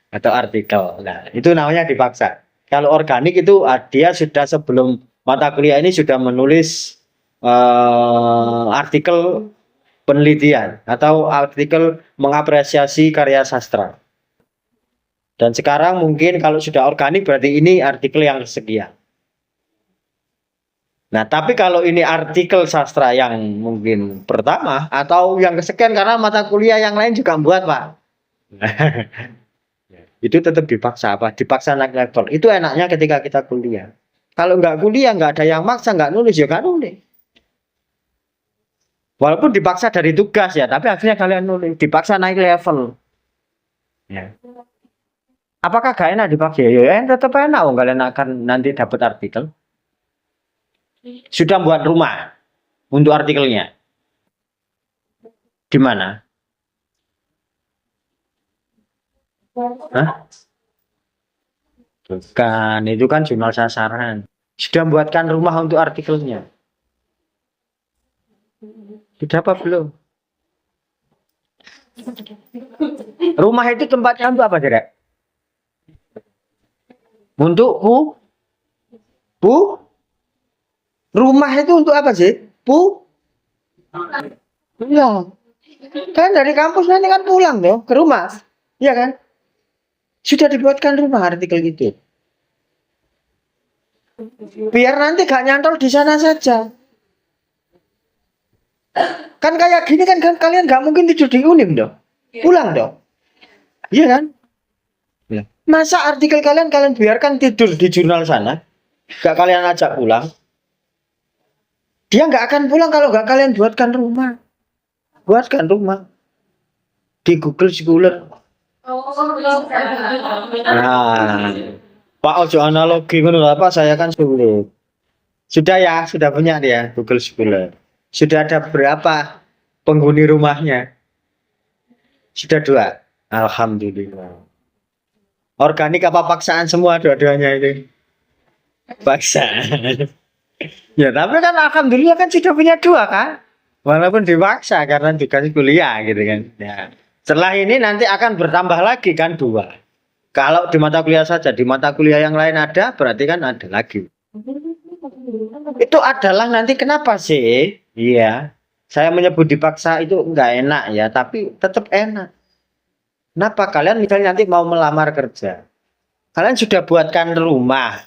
atau artikel. Nah, itu namanya dipaksa. Kalau organik itu dia sudah sebelum mata kuliah ini sudah menulis artikel penelitian atau artikel mengapresiasi karya sastra. Dan sekarang mungkin kalau sudah organik berarti ini artikel yang sekian. Nah, tapi kalau ini artikel sastra yang mungkin pertama atau yang kesekian karena mata kuliah yang lain juga buat, Pak. Itu tetap dipaksa apa? Dipaksa naik level. Itu enaknya ketika kita kuliah. Kalau nggak kuliah, nggak ada yang maksa, nggak nulis, ya nggak nulis. Walaupun dipaksa dari tugas ya, tapi akhirnya kalian nulis. Dipaksa naik level. Ya. Apakah gak enak dipaksa? Ya, tetap enak. Kalian akan nanti dapat artikel. Sudah buat rumah untuk artikelnya. Di mana? Hah? Bukan, itu kan jurnal sasaran. Sudah buatkan rumah untuk artikelnya. Sudah apa belum? Rumah itu tempatnya untuk apa, Dek? Untuk rumah itu untuk apa sih? Iya. Kan dari kampus nanti kan pulang dong ke rumah. Iya kan? Sudah dibuatkan rumah artikel gitu. Biar nanti gak nyantol di sana saja. Kan kayak gini kan kalian gak mungkin tidur di Unim dong. Pulang dong. Iya kan? Masa artikel kalian biarkan tidur di jurnal sana? Gak kalian ajak pulang? Dia nggak akan pulang kalau nggak kalian buatkan rumah. Buatkan rumah di Google Scholar. Nah, Pak Ojo analogi menurut Pak saya kan sulit. Sudah ya, sudah punya dia Google Scholar. Sudah ada berapa penghuni rumahnya? Sudah 2. Alhamdulillah. Organik apa paksaan semua dua-duanya itu? Paksaan. Ya, tapi kan alhamdulillah kan sudah punya 2 kan? Walaupun dipaksa karena tugas kuliah gitu kan. Ya. Setelah ini nanti akan bertambah lagi kan 2. Kalau di mata kuliah saja, di mata kuliah yang lain ada, berarti kan ada lagi. Itu adalah nanti kenapa sih? Iya. Saya menyebut dipaksa itu enggak enak ya, tapi tetap enak. Kenapa? Kalian misalnya nanti mau melamar kerja. Kalian sudah buatkan rumah.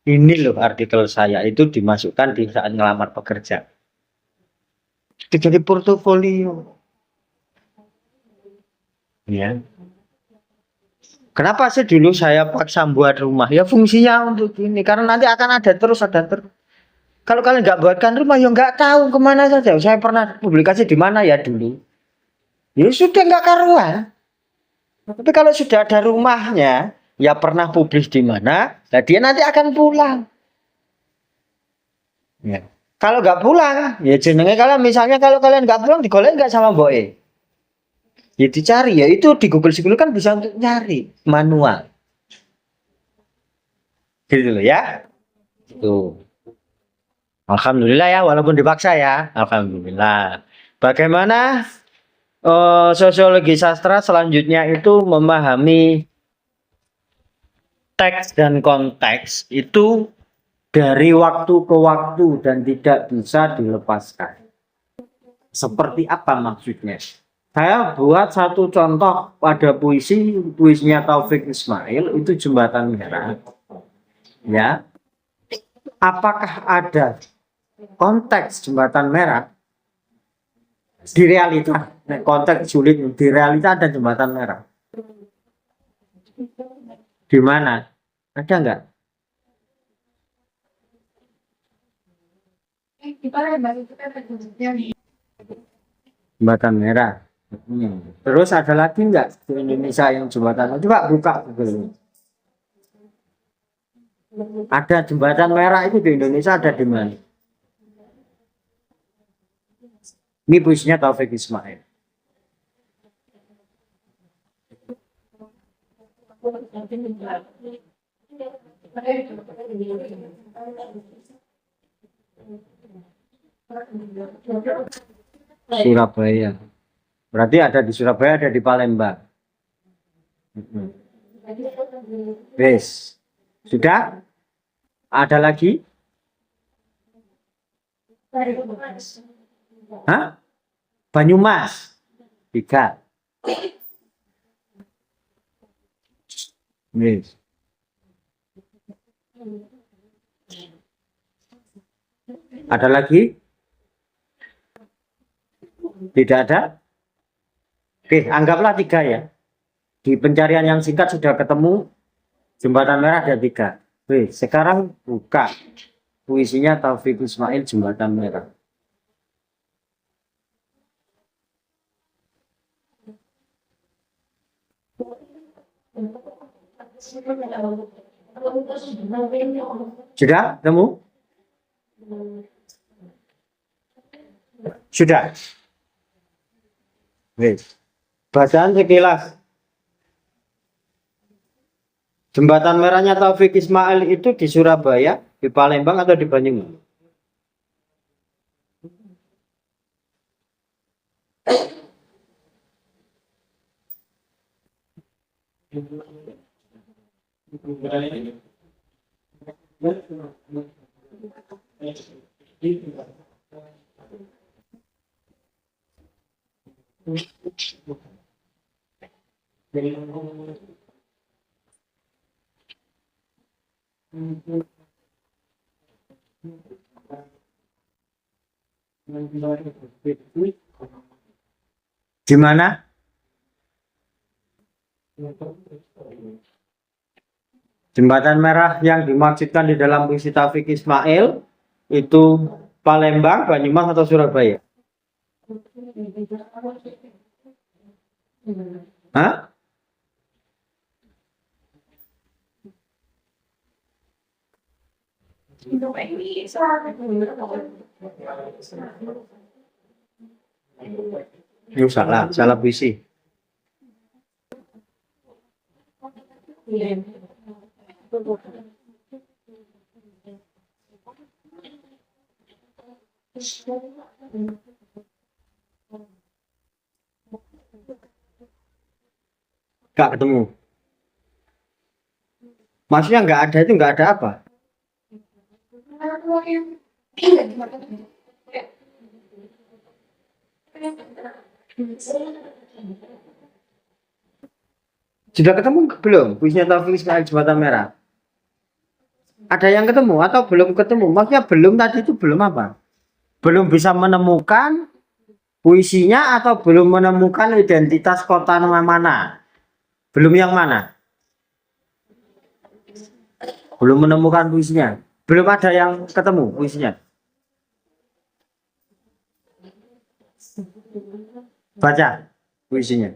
Ini loh artikel saya itu dimasukkan di saat ngelamar pekerja. Jadi portofolio. Ya. Kenapa sih dulu saya paksa buat rumah? Ya fungsinya untuk ini. Karena nanti akan ada terus. Kalau kalian nggak buatkan rumah, ya nggak tahu kemana saja. Saya pernah publikasi di mana ya dulu. Ya sudah nggak karuan. Tapi kalau sudah ada rumahnya, ya pernah publis di mana, nah dia nanti akan pulang. Ya. Kalau nggak pulang, ya jenenge kalian misalnya kalau kalian nggak pulang digolek nggak sama Boe. Ya dicari ya itu di Google Scholar kan bisa untuk nyari manual. Gitu loh ya. Tuh. Alhamdulillah ya walaupun dipaksa ya. Alhamdulillah. Bagaimana Sosiologi sastra selanjutnya itu memahami teks dan konteks itu dari waktu ke waktu dan tidak bisa dilepaskan. Seperti apa maksudnya? Saya buat satu contoh pada puisinya Taufik Ismail itu Jembatan Merah. Ya, apakah ada konteks Jembatan Merah di realita? Nah, konteks sulit di realita ada Jembatan Merah. Di mana? Ada nggak? Jembatan Merah. Terus ada lagi nggak di Indonesia yang jembatan? Coba buka Google. Ada jembatan merah itu di Indonesia ada di mana? Ini puisinya Taufik Ismail. Surabaya. Berarti ada di Surabaya, ada di Palembang. Wes. Sudah? Ada lagi? Hah? Banyumas. 3. Wes. Ada lagi? Tidak ada? Oke, anggaplah 3 ya. Di pencarian yang singkat sudah ketemu Jembatan Merah ada 3. Oke, sekarang buka puisinya Taufik Ismail Jembatan Merah. Sudah ketemu? Sudah. Wes. Bacaan sekilas. Jembatan Merahnya Taufik Ismail itu di Surabaya, di Palembang atau di Banyumas? Di mana? Jembatan Merah yang dimaksudkan di dalam puisi Taufik Ismail itu Palembang, Banyumas atau Surabaya? Hah? Salah puisi. Gak ketemu. Maksudnya nggak ada itu nggak ada apa? Sudah ketemu belum puisinya Taufik Ismail Jembatan Merah? Ada yang ketemu atau belum ketemu? Maksudnya belum tadi itu belum apa? Belum bisa menemukan puisinya atau belum menemukan identitas kota mana? Belum yang mana? Belum menemukan puisinya. Belum ada yang ketemu puisinya. Baca puisinya.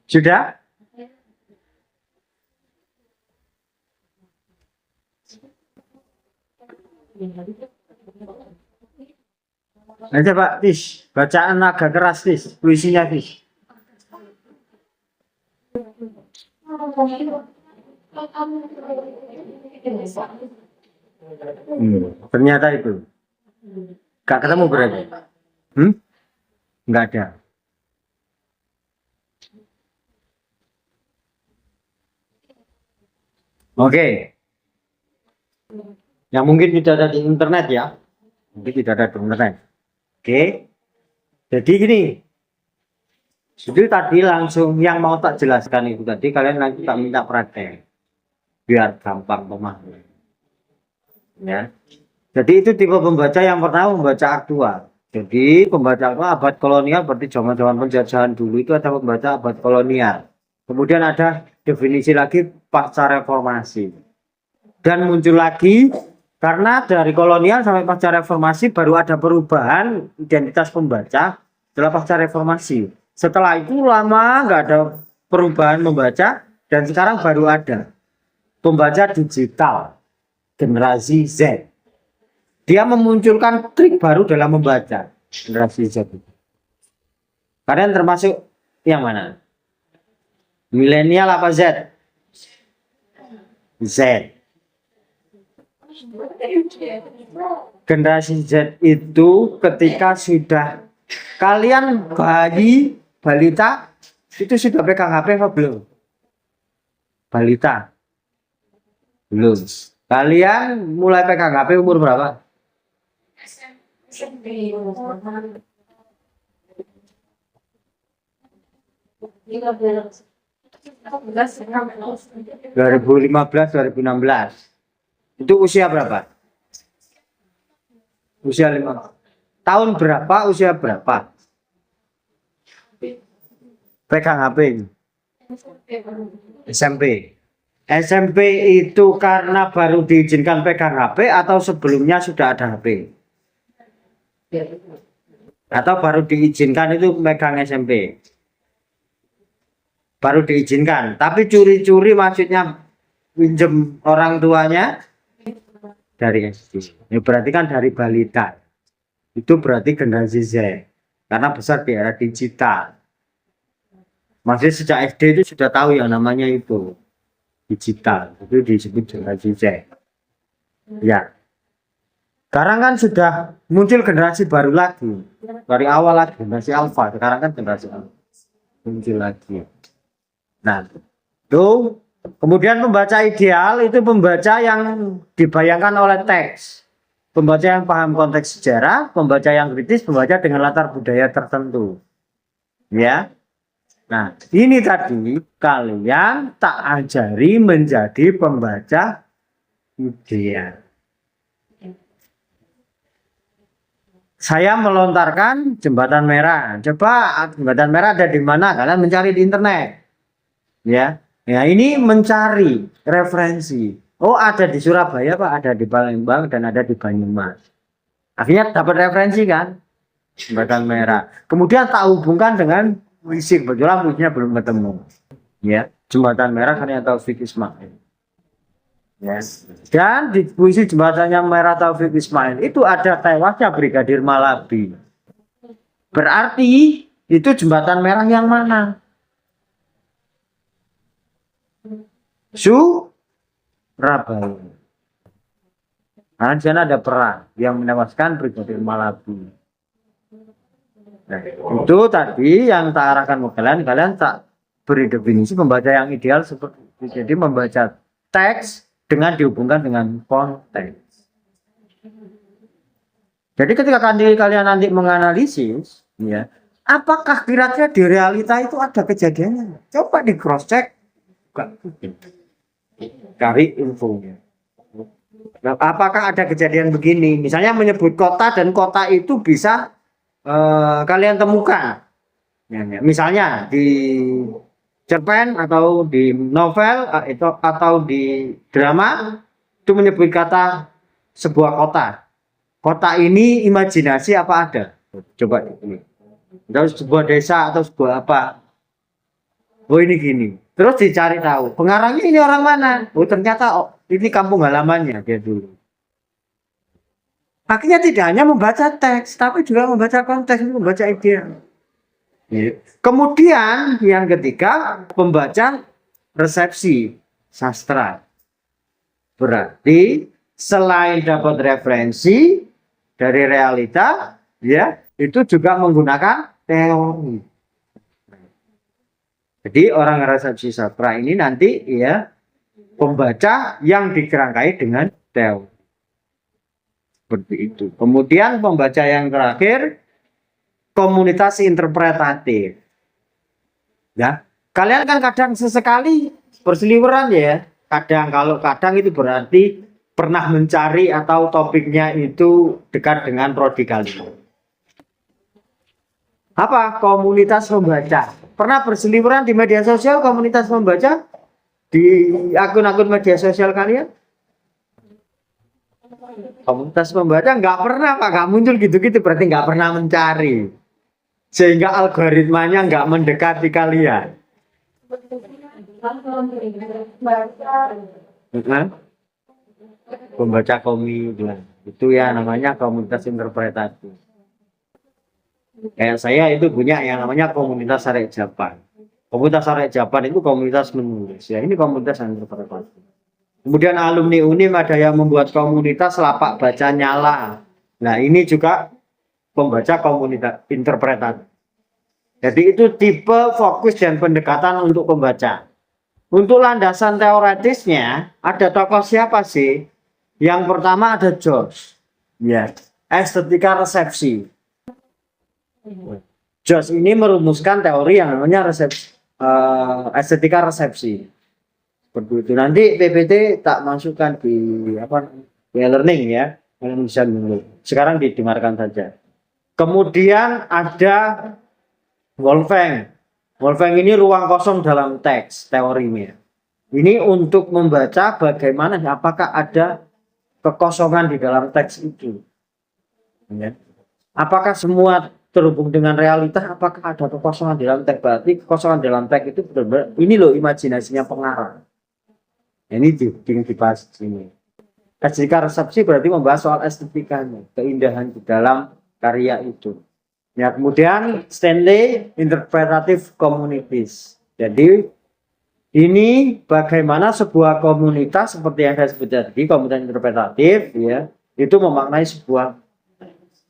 Sudah? Nanti Pak Tis, bacaan agak keras Tis, puisinya Tis. Ternyata itu. Gak ketemu berarti? Nggak ada. Oke. Yang mungkin tidak ada di internet ya. Mungkin tidak ada di internet. Oke. Jadi gini. Jadi tadi langsung yang mau tak jelaskan itu tadi kalian nanti tak minta praktek. Biar gampang memahami. Ya. Jadi itu tipe pembaca yang pertama membaca aktual. Jadi pembaca abad kolonial berarti zaman-zaman penjajahan dulu itu ada pembaca abad kolonial. Kemudian ada definisi lagi pasca reformasi. Dan muncul lagi karena dari kolonial sampai pasca reformasi baru ada perubahan identitas pembaca setelah pasca reformasi. Setelah itu lama nggak ada perubahan membaca dan sekarang baru ada pembaca digital generasi Z. Dia memunculkan trik baru dalam membaca generasi Z. Kalian termasuk yang mana? Milenial apa Z? Z. Generasi Z itu ketika sudah kalian balita itu sudah pegang HP apa belum? Balita belum. Kalian mulai pegang HP umur berapa? SMP. 2015, 2016. Itu usia berapa? Usia 5 tahun berapa? Usia berapa? Pegang HP. SMP. SMP itu karena baru diizinkan pegang HP atau sebelumnya sudah ada HP? Atau baru diizinkan itu pegang SMP? Baru diizinkan, tapi curi-curi maksudnya pinjem orang tuanya dari SD. Ya, berarti kan dari balita. Itu berarti generasi Z. Karena besar di era digital. Maksudnya sejak SD itu sudah tahu yang namanya itu digital. Itu disebut generasi Z. Ya. Sekarang kan sudah muncul generasi baru lagi. Dari awal lagi generasi alpha. Sekarang kan generasi alpha muncul lagi. Nah, itu kemudian pembaca ideal itu pembaca yang dibayangkan oleh teks, pembaca yang paham konteks sejarah, pembaca yang kritis, pembaca dengan latar budaya tertentu. Ya. Nah, ini tadi kalian tak ajari menjadi pembaca ideal. Saya melontarkan jembatan merah. Coba jembatan merah ada di mana? Kalian mencari di internet. Ya, ya ini mencari referensi. Oh, ada di Surabaya, Pak, ada di Palembang dan ada di Banyumas. Akhirnya dapat referensi kan, jembatan merah. Kemudian tak hubungkan dengan puisi, kebetulan puisinya belum ketemu. Ya, jembatan merah karya Taufik Ismail. Ya. Dan di puisi jembatannya merah Taufik Ismail itu ada tewasnya Brigadir Malabi. Berarti itu jembatan merah yang mana? Surabaya. Karena di sana ada perang yang menewaskan Brigadir Malabi. Nah, itu tadi yang tak arahkan ke kalian, kalian tak beri definisi membaca yang ideal seperti itu. Jadi membaca teks dengan dihubungkan dengan konteks. Jadi ketika kalian nanti menganalisis, ya, apakah kira-kira di realita itu ada kejadiannya? Coba di cross check. Cari infonya. Nah, apakah ada kejadian begini? Misalnya menyebut kota dan kota itu bisa kalian temukan Ya. Misalnya di cerpen atau di novel atau di drama itu menyebut kata sebuah kota. Kota ini imajinasi apa ada? Coba ini. Atau sebuah desa atau sebuah apa? Oh ini gini. Terus dicari tahu pengarangnya ini orang mana? Oh ternyata ini kampung halamannya dia dulu. Akhirnya tidak hanya membaca teks, tapi juga membaca konteks, membaca ide. Ya. Kemudian yang ketiga pembaca resepsi sastra. Berarti selain dapat referensi dari realita, ya itu juga menggunakan teori. Jadi orang resepsi sastra ini nanti ya pembaca yang dikerangkai dengan teori. Seperti itu. Kemudian pembaca yang terakhir komunitas interpretatif. Ya, kalian kan kadang sesekali berseliweran ya. Kadang itu berarti pernah mencari atau topiknya itu dekat dengan prodi kalian. Apa? Komunitas membaca. Pernah berseliweran di media sosial komunitas membaca di akun-akun media sosial kalian? Komunitas membaca nggak pernah Pak, nggak muncul gitu-gitu berarti nggak pernah mencari. Sehingga algoritmanya nggak mendekati kalian. Pembaca komik itu ya namanya komunitas interpretatif. Kayak saya itu punya yang namanya komunitas Arek Japan. Komunitas Arek Japan itu komunitas menulis ya, ini komunitas interpretatif. Kemudian alumni UNIM ada yang membuat komunitas lapak baca nyala. Nah ini juga pembaca komunitas interpretatif. Jadi itu tipe fokus dan pendekatan untuk pembaca. Untuk landasan teoretisnya ada tokoh siapa sih? Yang pertama ada Joyce. Ya, estetika resepsi. Joyce ini merumuskan teori yang namanya estetika resepsi. Seperti itu. Nanti PPT tak masukkan di learning ya, kalian bisa dulu. Sekarang didengarkan saja. Kemudian ada Wolfgang. Wolfgang ini ruang kosong dalam teks teorinya. Ini untuk membaca bagaimana apakah ada kekosongan di dalam teks itu. Ya. Apakah semua terhubung dengan realita? Apakah ada kekosongan di dalam teks? Berarti kekosongan dalam teks itu benar-benar ini loh imajinasinya pengarang. Ini dibahas di sini. Estetika resepsi berarti membahas soal estetikanya, keindahan di dalam karya itu. Ya, kemudian Stanley interpretative communities. Jadi ini bagaimana sebuah komunitas seperti yang saya sebut tadi, komunitas interpretatif ya, itu memaknai sebuah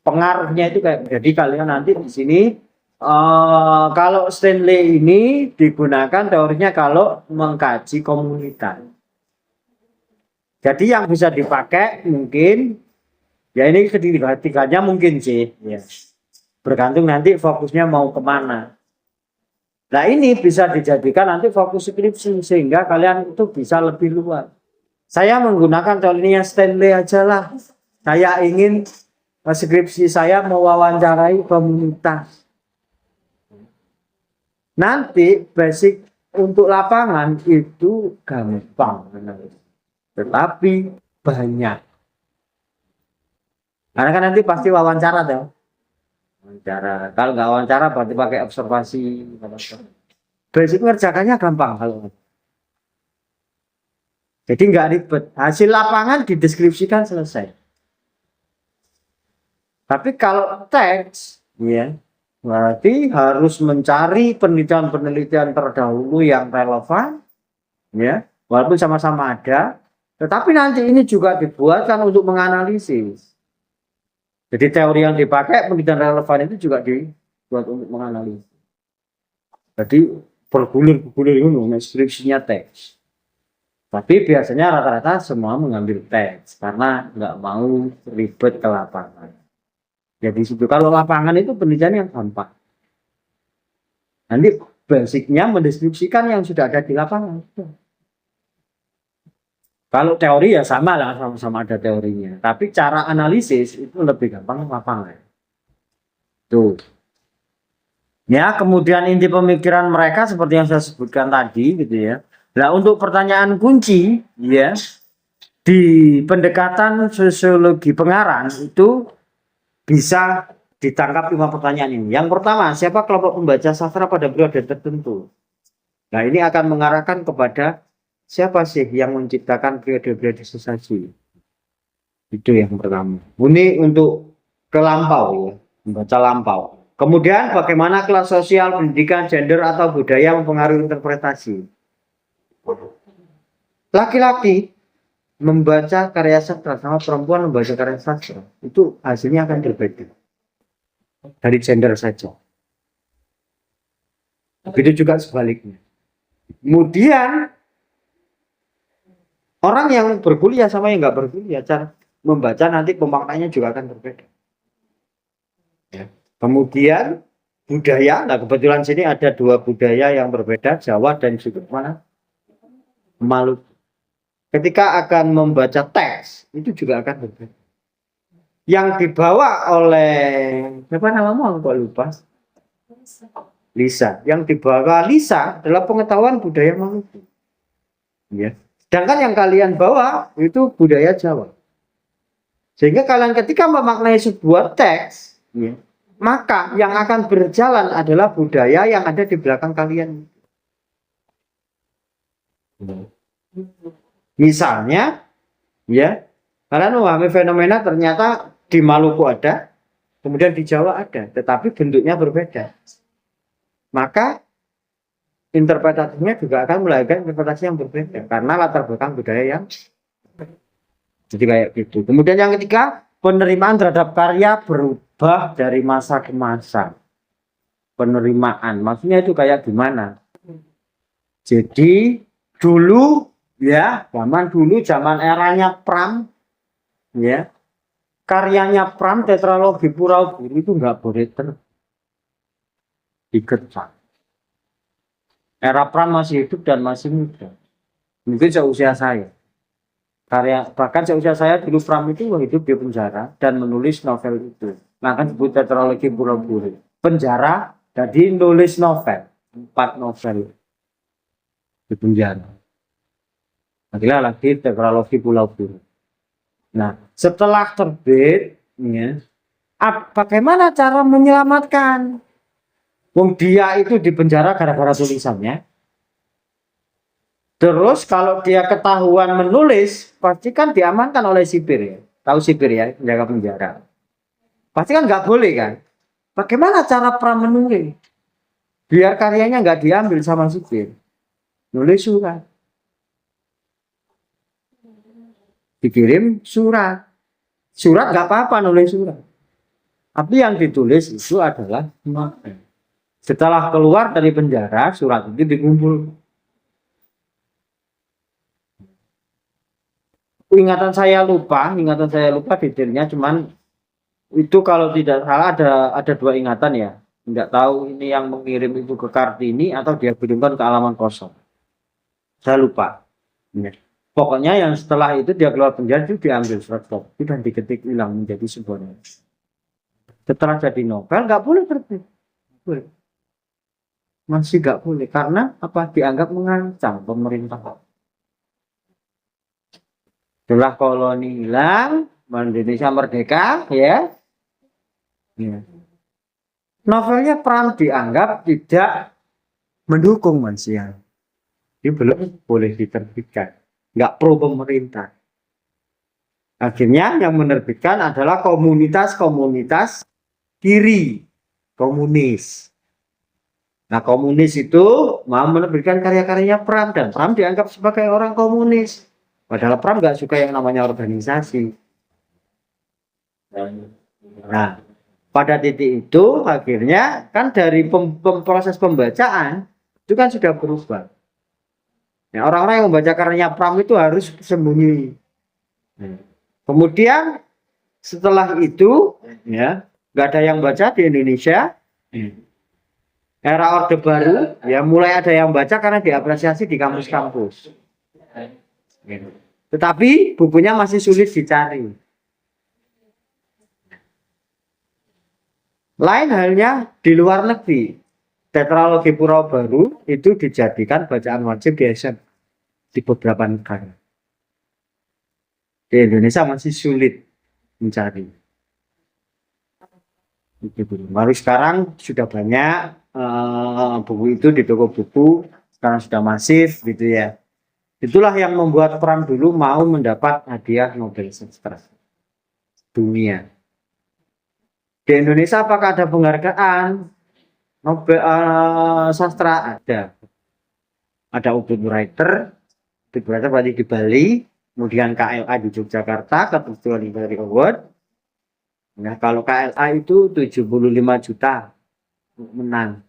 pengaruhnya itu kayak jadi kalian nanti di sini kalau Stanley ini digunakan teorinya kalau mengkaji komunitas. Jadi yang bisa dipakai mungkin ya ini ketiganya mungkin sih ya. Bergantung nanti fokusnya mau kemana. Nah ini bisa dijadikan nanti fokus skripsi sehingga kalian itu bisa lebih luas. Saya menggunakan teorinya Stanley aja lah. Saya ingin skripsi saya mewawancarai komunitas. Nanti basic untuk lapangan itu gampang. Tetapi banyak. Karena kan nanti pasti wawancara tuh. Wawancara. Kalau nggak wawancara berarti pakai observasi. Basic ngerjakannya gampang kalau. Jadi nggak ribet. Hasil lapangan dideskripsikan selesai. Tapi kalau teks, ya, berarti harus mencari penelitian-penelitian terdahulu yang relevan, ya, walaupun sama-sama ada. Tetapi nanti ini juga dibuatkan untuk menganalisis. Jadi teori yang dipakai penelitian relevan itu juga dibuat untuk menganalisis. Jadi bergulir-gulir itu skripsinya teks. Tapi biasanya rata-rata semua mengambil teks karena nggak mau ribet ke lapangan. Jadi situ kalau lapangan itu penelitian yang gampang. Nanti basicnya mendeskripsikan yang sudah ada di lapangan. Kalau teori ya sama lah, sama-sama ada teorinya. Tapi cara analisis itu lebih gampang lapangan. Tuh. Ya, kemudian inti pemikiran mereka seperti yang saya sebutkan tadi gitu ya. Nah, untuk pertanyaan kunci ya di pendekatan sosiologi pengarang itu bisa ditangkap 5 pertanyaan ini. Yang pertama, siapa kelompok pembaca sastra pada periode tertentu? Nah, ini akan mengarahkan kepada siapa sih yang menciptakan periode-periode sesaji. Itu yang pertama. Ini untuk ke lampau ya, membaca lampau. Kemudian bagaimana kelas sosial, pendidikan, gender atau budaya mempengaruhi interpretasi. Laki-laki membaca karya sastra sama perempuan membaca karya sastra itu hasilnya akan berbeda dari gender saja. Begitu juga sebaliknya. Kemudian orang yang berkuliah sama yang nggak berkuliah cara membaca nanti pemaknanya juga akan berbeda. Ya. Kemudian budaya, nah kebetulan sini ada 2 budaya yang berbeda, Jawa dan juga mana Maluku. Ketika akan membaca teks itu juga akan berbeda. Yang dibawa oleh siapa namamu aku lupa. Lisa. Yang dibawa Lisa adalah pengetahuan budaya Maluku. Ya. Sedangkan yang kalian bawa itu budaya Jawa. Sehingga kalian ketika memaknai sebuah teks, ya, maka yang akan berjalan adalah budaya yang ada di belakang kalian. Misalnya, ya, kalian memahami fenomena ternyata di Maluku ada, kemudian di Jawa ada, tetapi bentuknya berbeda. Maka interpretasinya juga akan melahirkan interpretasi yang berbeda karena latar belakang budaya yang jadi kayak gitu. Kemudian yang ketiga, penerimaan terhadap karya berubah dari masa ke masa. Penerimaan, maksudnya itu kayak gimana? Jadi dulu ya, zaman eranya Pram, ya, karyanya Pram tetralogi Pulau Buru itu nggak boleh dikejar. Era Pram masih hidup dan masih muda. Mungkin seusia saya. Bahkan seusia saya dulu Pram itu hidup di penjara dan menulis novel itu. Nah kan disebut tetralogi Pulau Buru. Penjara jadi nulis novel. 4 novel di penjara. Akhirnya lagi tetralogi Pulau Buru. Nah setelah terbit, ya, bagaimana cara menyelamatkan? Wong dia itu di penjara gara-gara tulisannya. Terus kalau dia ketahuan menulis, pasti kan diamankan oleh sipir ya. Tahu sipir ya, penjaga penjara. Pasti kan nggak boleh kan. Bagaimana cara Pram menulis? Biar karyanya nggak diambil sama sipir. Nulis surat. Dikirim surat. Surat nggak apa-apa nulis surat. Tapi yang ditulis itu adalah novel. Setelah keluar dari penjara, surat itu dikumpul. Ingatan saya lupa detailnya, cuman itu kalau tidak salah ada 2 ingatan ya. Tidak tahu ini yang mengirim itu ke Kartini atau dia kirimkan ke halaman kosong. Saya lupa. Ya. Pokoknya yang setelah itu dia keluar penjara itu diambil surat kopi dan diketik ulang menjadi sebuah novel. Setelah jadi novel nggak boleh terbit. Boleh. Masih nggak boleh karena apa? Dianggap mengancam pemerintah. Setelah koloni hilang, Indonesia merdeka, ya. Novelnya Pram dianggap tidak mendukung manusia. Ini belum boleh diterbitkan, nggak pro pemerintah. Akhirnya yang menerbitkan adalah komunitas-komunitas kiri, komunis. Nah, komunis itu mau menerbitkan karya-karyanya Pram dan Pram dianggap sebagai orang komunis. Padahal Pram nggak suka yang namanya organisasi. Nah, pada titik itu akhirnya kan dari proses pembacaan itu kan sudah berubah. Ya, orang-orang yang membaca karyanya Pram itu harus sembunyi. Kemudian setelah itu, ya nggak ada yang baca di Indonesia. Era Orde Baru, ya mulai ada yang baca karena diapresiasi di kampus-kampus. Tetapi bukunya masih sulit dicari. Lain halnya di luar negeri. Tetralogi Pura Baru itu dijadikan bacaan wajib di SMP di beberapa negara. Di Indonesia masih sulit mencari. Baru sekarang sudah banyak buku itu di toko buku, sekarang sudah masif gitu ya. Itulah yang membuat Pram dulu mau mendapat hadiah Nobel Sastra dunia. Di Indonesia apakah ada penghargaan Nobel sastra? Ada Ubud Writer berarti di Bali, kemudian KLA di Yogyakarta, Kebetulan Literary Award. Nah, kalau KLA itu 75 juta menang.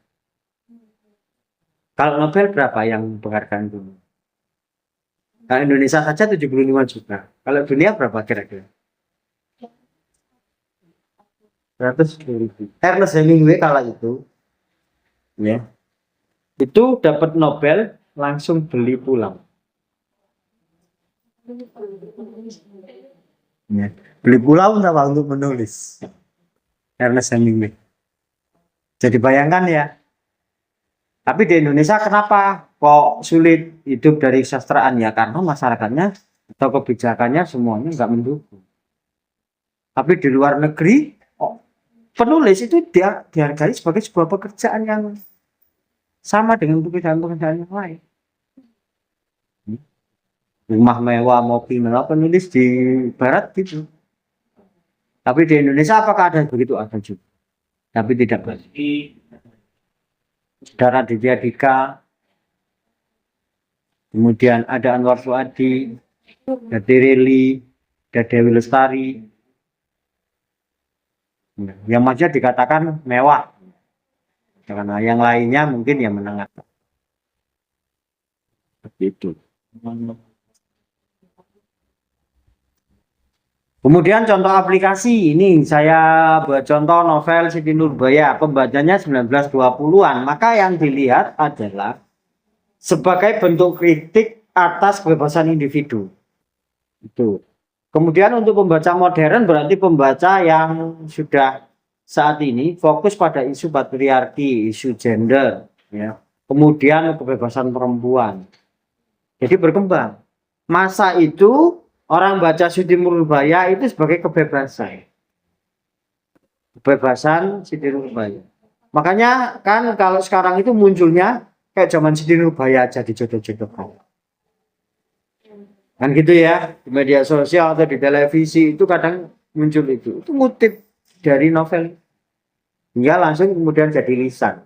Kalau Nobel berapa yang penghargaan dulu? Kalau Indonesia saja 75 juta. Kalau dunia berapa kira-kira? 100.000. Ernest Hemingway kala itu, ya, itu dapat Nobel langsung beli pulang. Ya. Beli pulau sama untuk menulis. Ernest Hemingway. Jadi bayangkan ya. Tapi di Indonesia kenapa kok sulit hidup dari kesastraan ya? Karena masyarakatnya atau kebijakannya semuanya nggak mendukung. Tapi di luar negeri, penulis itu dia dihargai sebagai sebuah pekerjaan yang sama dengan pekerjaan-pekerjaan yang lain. Rumah mewah, mobil mewah, penulis di barat gitu. Tapi di Indonesia apakah ada begitu? Ada juga. Tapi tidak banyak. Saudara Ditya Dika, kemudian ada Anwar Fuadi, ada Tireli, ada Dewi Lestari. Yang masih dikatakan mewah. Karena yang lainnya mungkin yang menengah. Begitu. Kemudian contoh aplikasi ini saya buat contoh novel Siti Nurbaya, pembacanya 1920-an. Maka yang dilihat adalah sebagai bentuk kritik atas kebebasan individu. Itu. Kemudian untuk pembaca modern berarti pembaca yang sudah saat ini fokus pada isu patriarki, isu gender, ya. Kemudian kebebasan perempuan. Jadi berkembang. Masa itu orang baca Siti Nurbaya itu sebagai kebebasan. Kebebasan Siti Nurbaya. Makanya kan kalau sekarang itu munculnya kayak zaman Siti Nurbaya aja dijodoh-jodohkan. Kan gitu ya, di media sosial atau di televisi itu kadang muncul itu. Itu ngutip dari novel. Hingga langsung kemudian jadi lisan.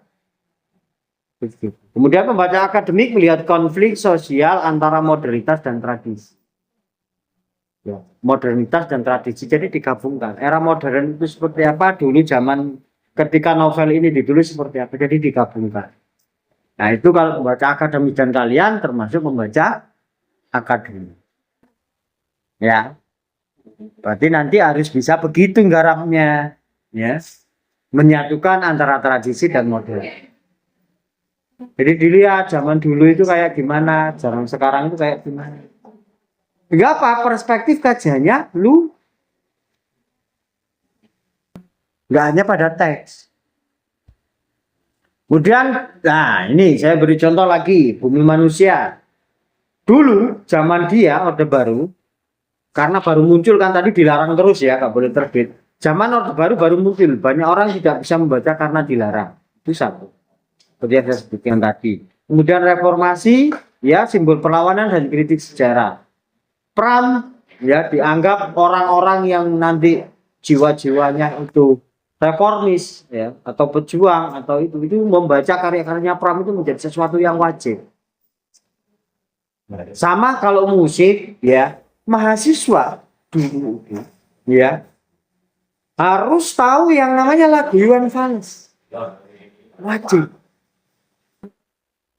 Kemudian pembaca akademik melihat konflik sosial antara modernitas dan tradisi. Ya, modernitas dan tradisi jadi digabungkan. Era modern itu seperti apa dulu zaman ketika novel ini ditulis seperti apa, jadi digabungkan. Nah itu kalau membaca akademik dan kalian termasuk membaca akademik. Ya, berarti nanti harus bisa begitu garapnya, ya, menyatukan antara tradisi dan modern. Jadi dilihat zaman dulu itu kayak gimana, zaman sekarang itu kayak gimana. Enggak apa, perspektif kajiannya lu enggak hanya pada teks. Kemudian, nah ini saya beri contoh lagi, Bumi Manusia. Dulu zaman dia Orde Baru, karena baru muncul kan tadi dilarang terus ya, nggak boleh terbit. Zaman Orde Baru muncul, banyak orang tidak bisa membaca karena dilarang. Itu satu. Seperti yang saya sebutkan tadi. Kemudian reformasi, ya simbol perlawanan dan kritik sejarah. Pram ya dianggap orang-orang yang nanti jiwa-jiwanya itu reformis ya atau pejuang atau itu membaca karya-karyanya Pram itu menjadi sesuatu yang wajib. Sama kalau musik ya, mahasiswa dulu ya harus tahu yang namanya lagu Iwan Fals. Wajib.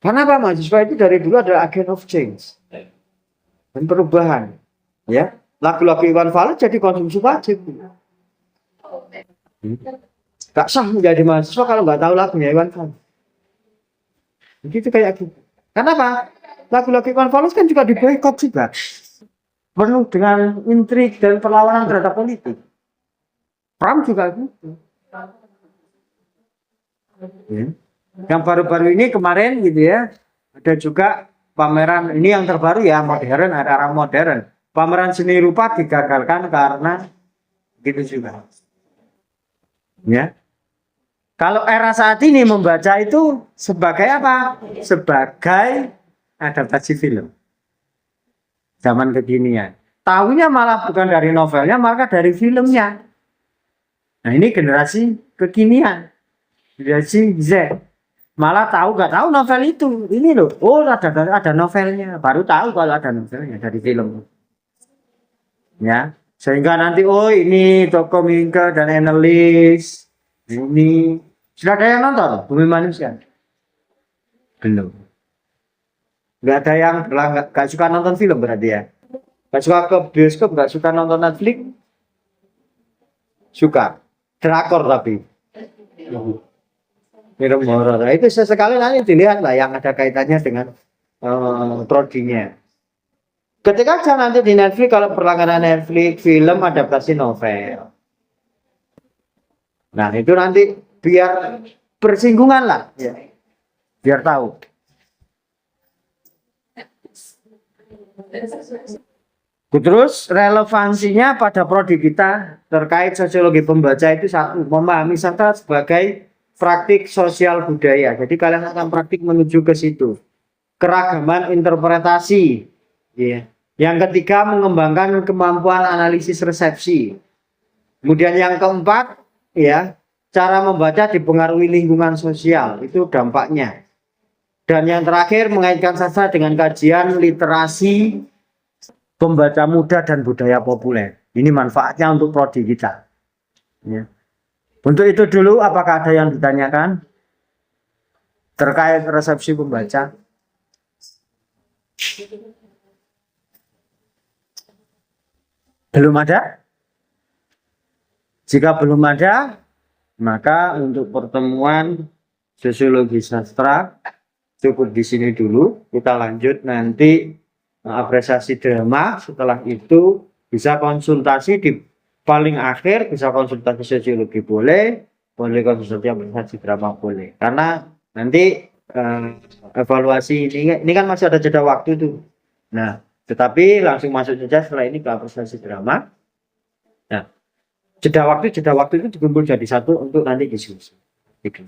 Karena apa? Mahasiswa itu dari dulu adalah agent of change dan perubahan, ya. Lagu-lagu Iwan Fals jadi konsumsi wajib. Gak sah menjadi mahasiswa kalau nggak tahu lagunya Iwan Fals. Begitu kayak gitu. Kenapa? Lagu-lagu Iwan Fals kan juga diboikot juga, penuh dengan intrik dan perlawanan terhadap politik. Pram juga gitu. Ya. Yang baru-baru ini kemarin gitu ya, ada juga pameran ini yang terbaru ya, modern, ada arah modern. Pameran seni rupa digagalkan karena gitu juga. Ya. Kalau era saat ini membaca itu sebagai apa? Sebagai adaptasi film. Zaman kekinian. Tahunya malah bukan dari novelnya, malah dari filmnya. Nah ini generasi kekinian. Generasi Z. Malah tahu nggak tahu novel itu. Ini loh, oh ada novelnya. Baru tahu kalau ada novelnya dari film. Ya, sehingga nanti oh ini toko Mingke dan Annelies. Ini sudah ada yang nonton Bumi Manusia? Belum. Nggak ada yang nggak suka nonton film berarti ya? Nggak suka ke bioskop, nggak suka nonton Netflix? Suka. Drakor tapi. Film horor. Nah, itu sesekali nanti dilihat lah yang ada kaitannya dengan prodinya. Ketika saya nanti di Netflix, kalau berlangganan Netflix, film adaptasi novel. Nah itu nanti biar bersinggungan lah. Ya. Biar tahu. Terus relevansinya pada prodi kita terkait sosiologi pembaca itu satu, memahami sastra sebagai praktik sosial budaya. Jadi kalian akan praktik menuju ke situ. Keragaman interpretasi. Ya. Yang ketiga mengembangkan kemampuan analisis resepsi. Kemudian yang keempat ya, cara membaca dipengaruhi lingkungan sosial, itu dampaknya. Dan yang terakhir mengaitkan sastra dengan kajian literasi pembaca muda dan budaya populer. Ini manfaatnya untuk prodi kita. Ya. Untuk itu dulu, apakah ada yang ditanyakan terkait resepsi pembaca? Belum ada? Jika belum ada, maka untuk pertemuan sosiologi sastra cukup di sini dulu. Kita lanjut nanti apresiasi drama. Setelah itu bisa konsultasi di paling akhir, bisa konsultasi sosiologi boleh konsultasi apresiasi drama boleh. Karena nanti evaluasi ini kan masih ada jeda waktu tuh. Nah, tetapi langsung masuk saja setelah ini ke apresiasi drama. Nah, jeda waktu itu dikumpul jadi satu untuk nanti diskusi. Gitu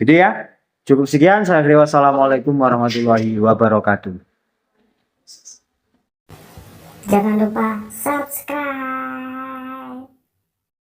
ya. Cukup sekian. Saya kira wassalamualaikum warahmatullahi wabarakatuh. Jangan lupa subscribe.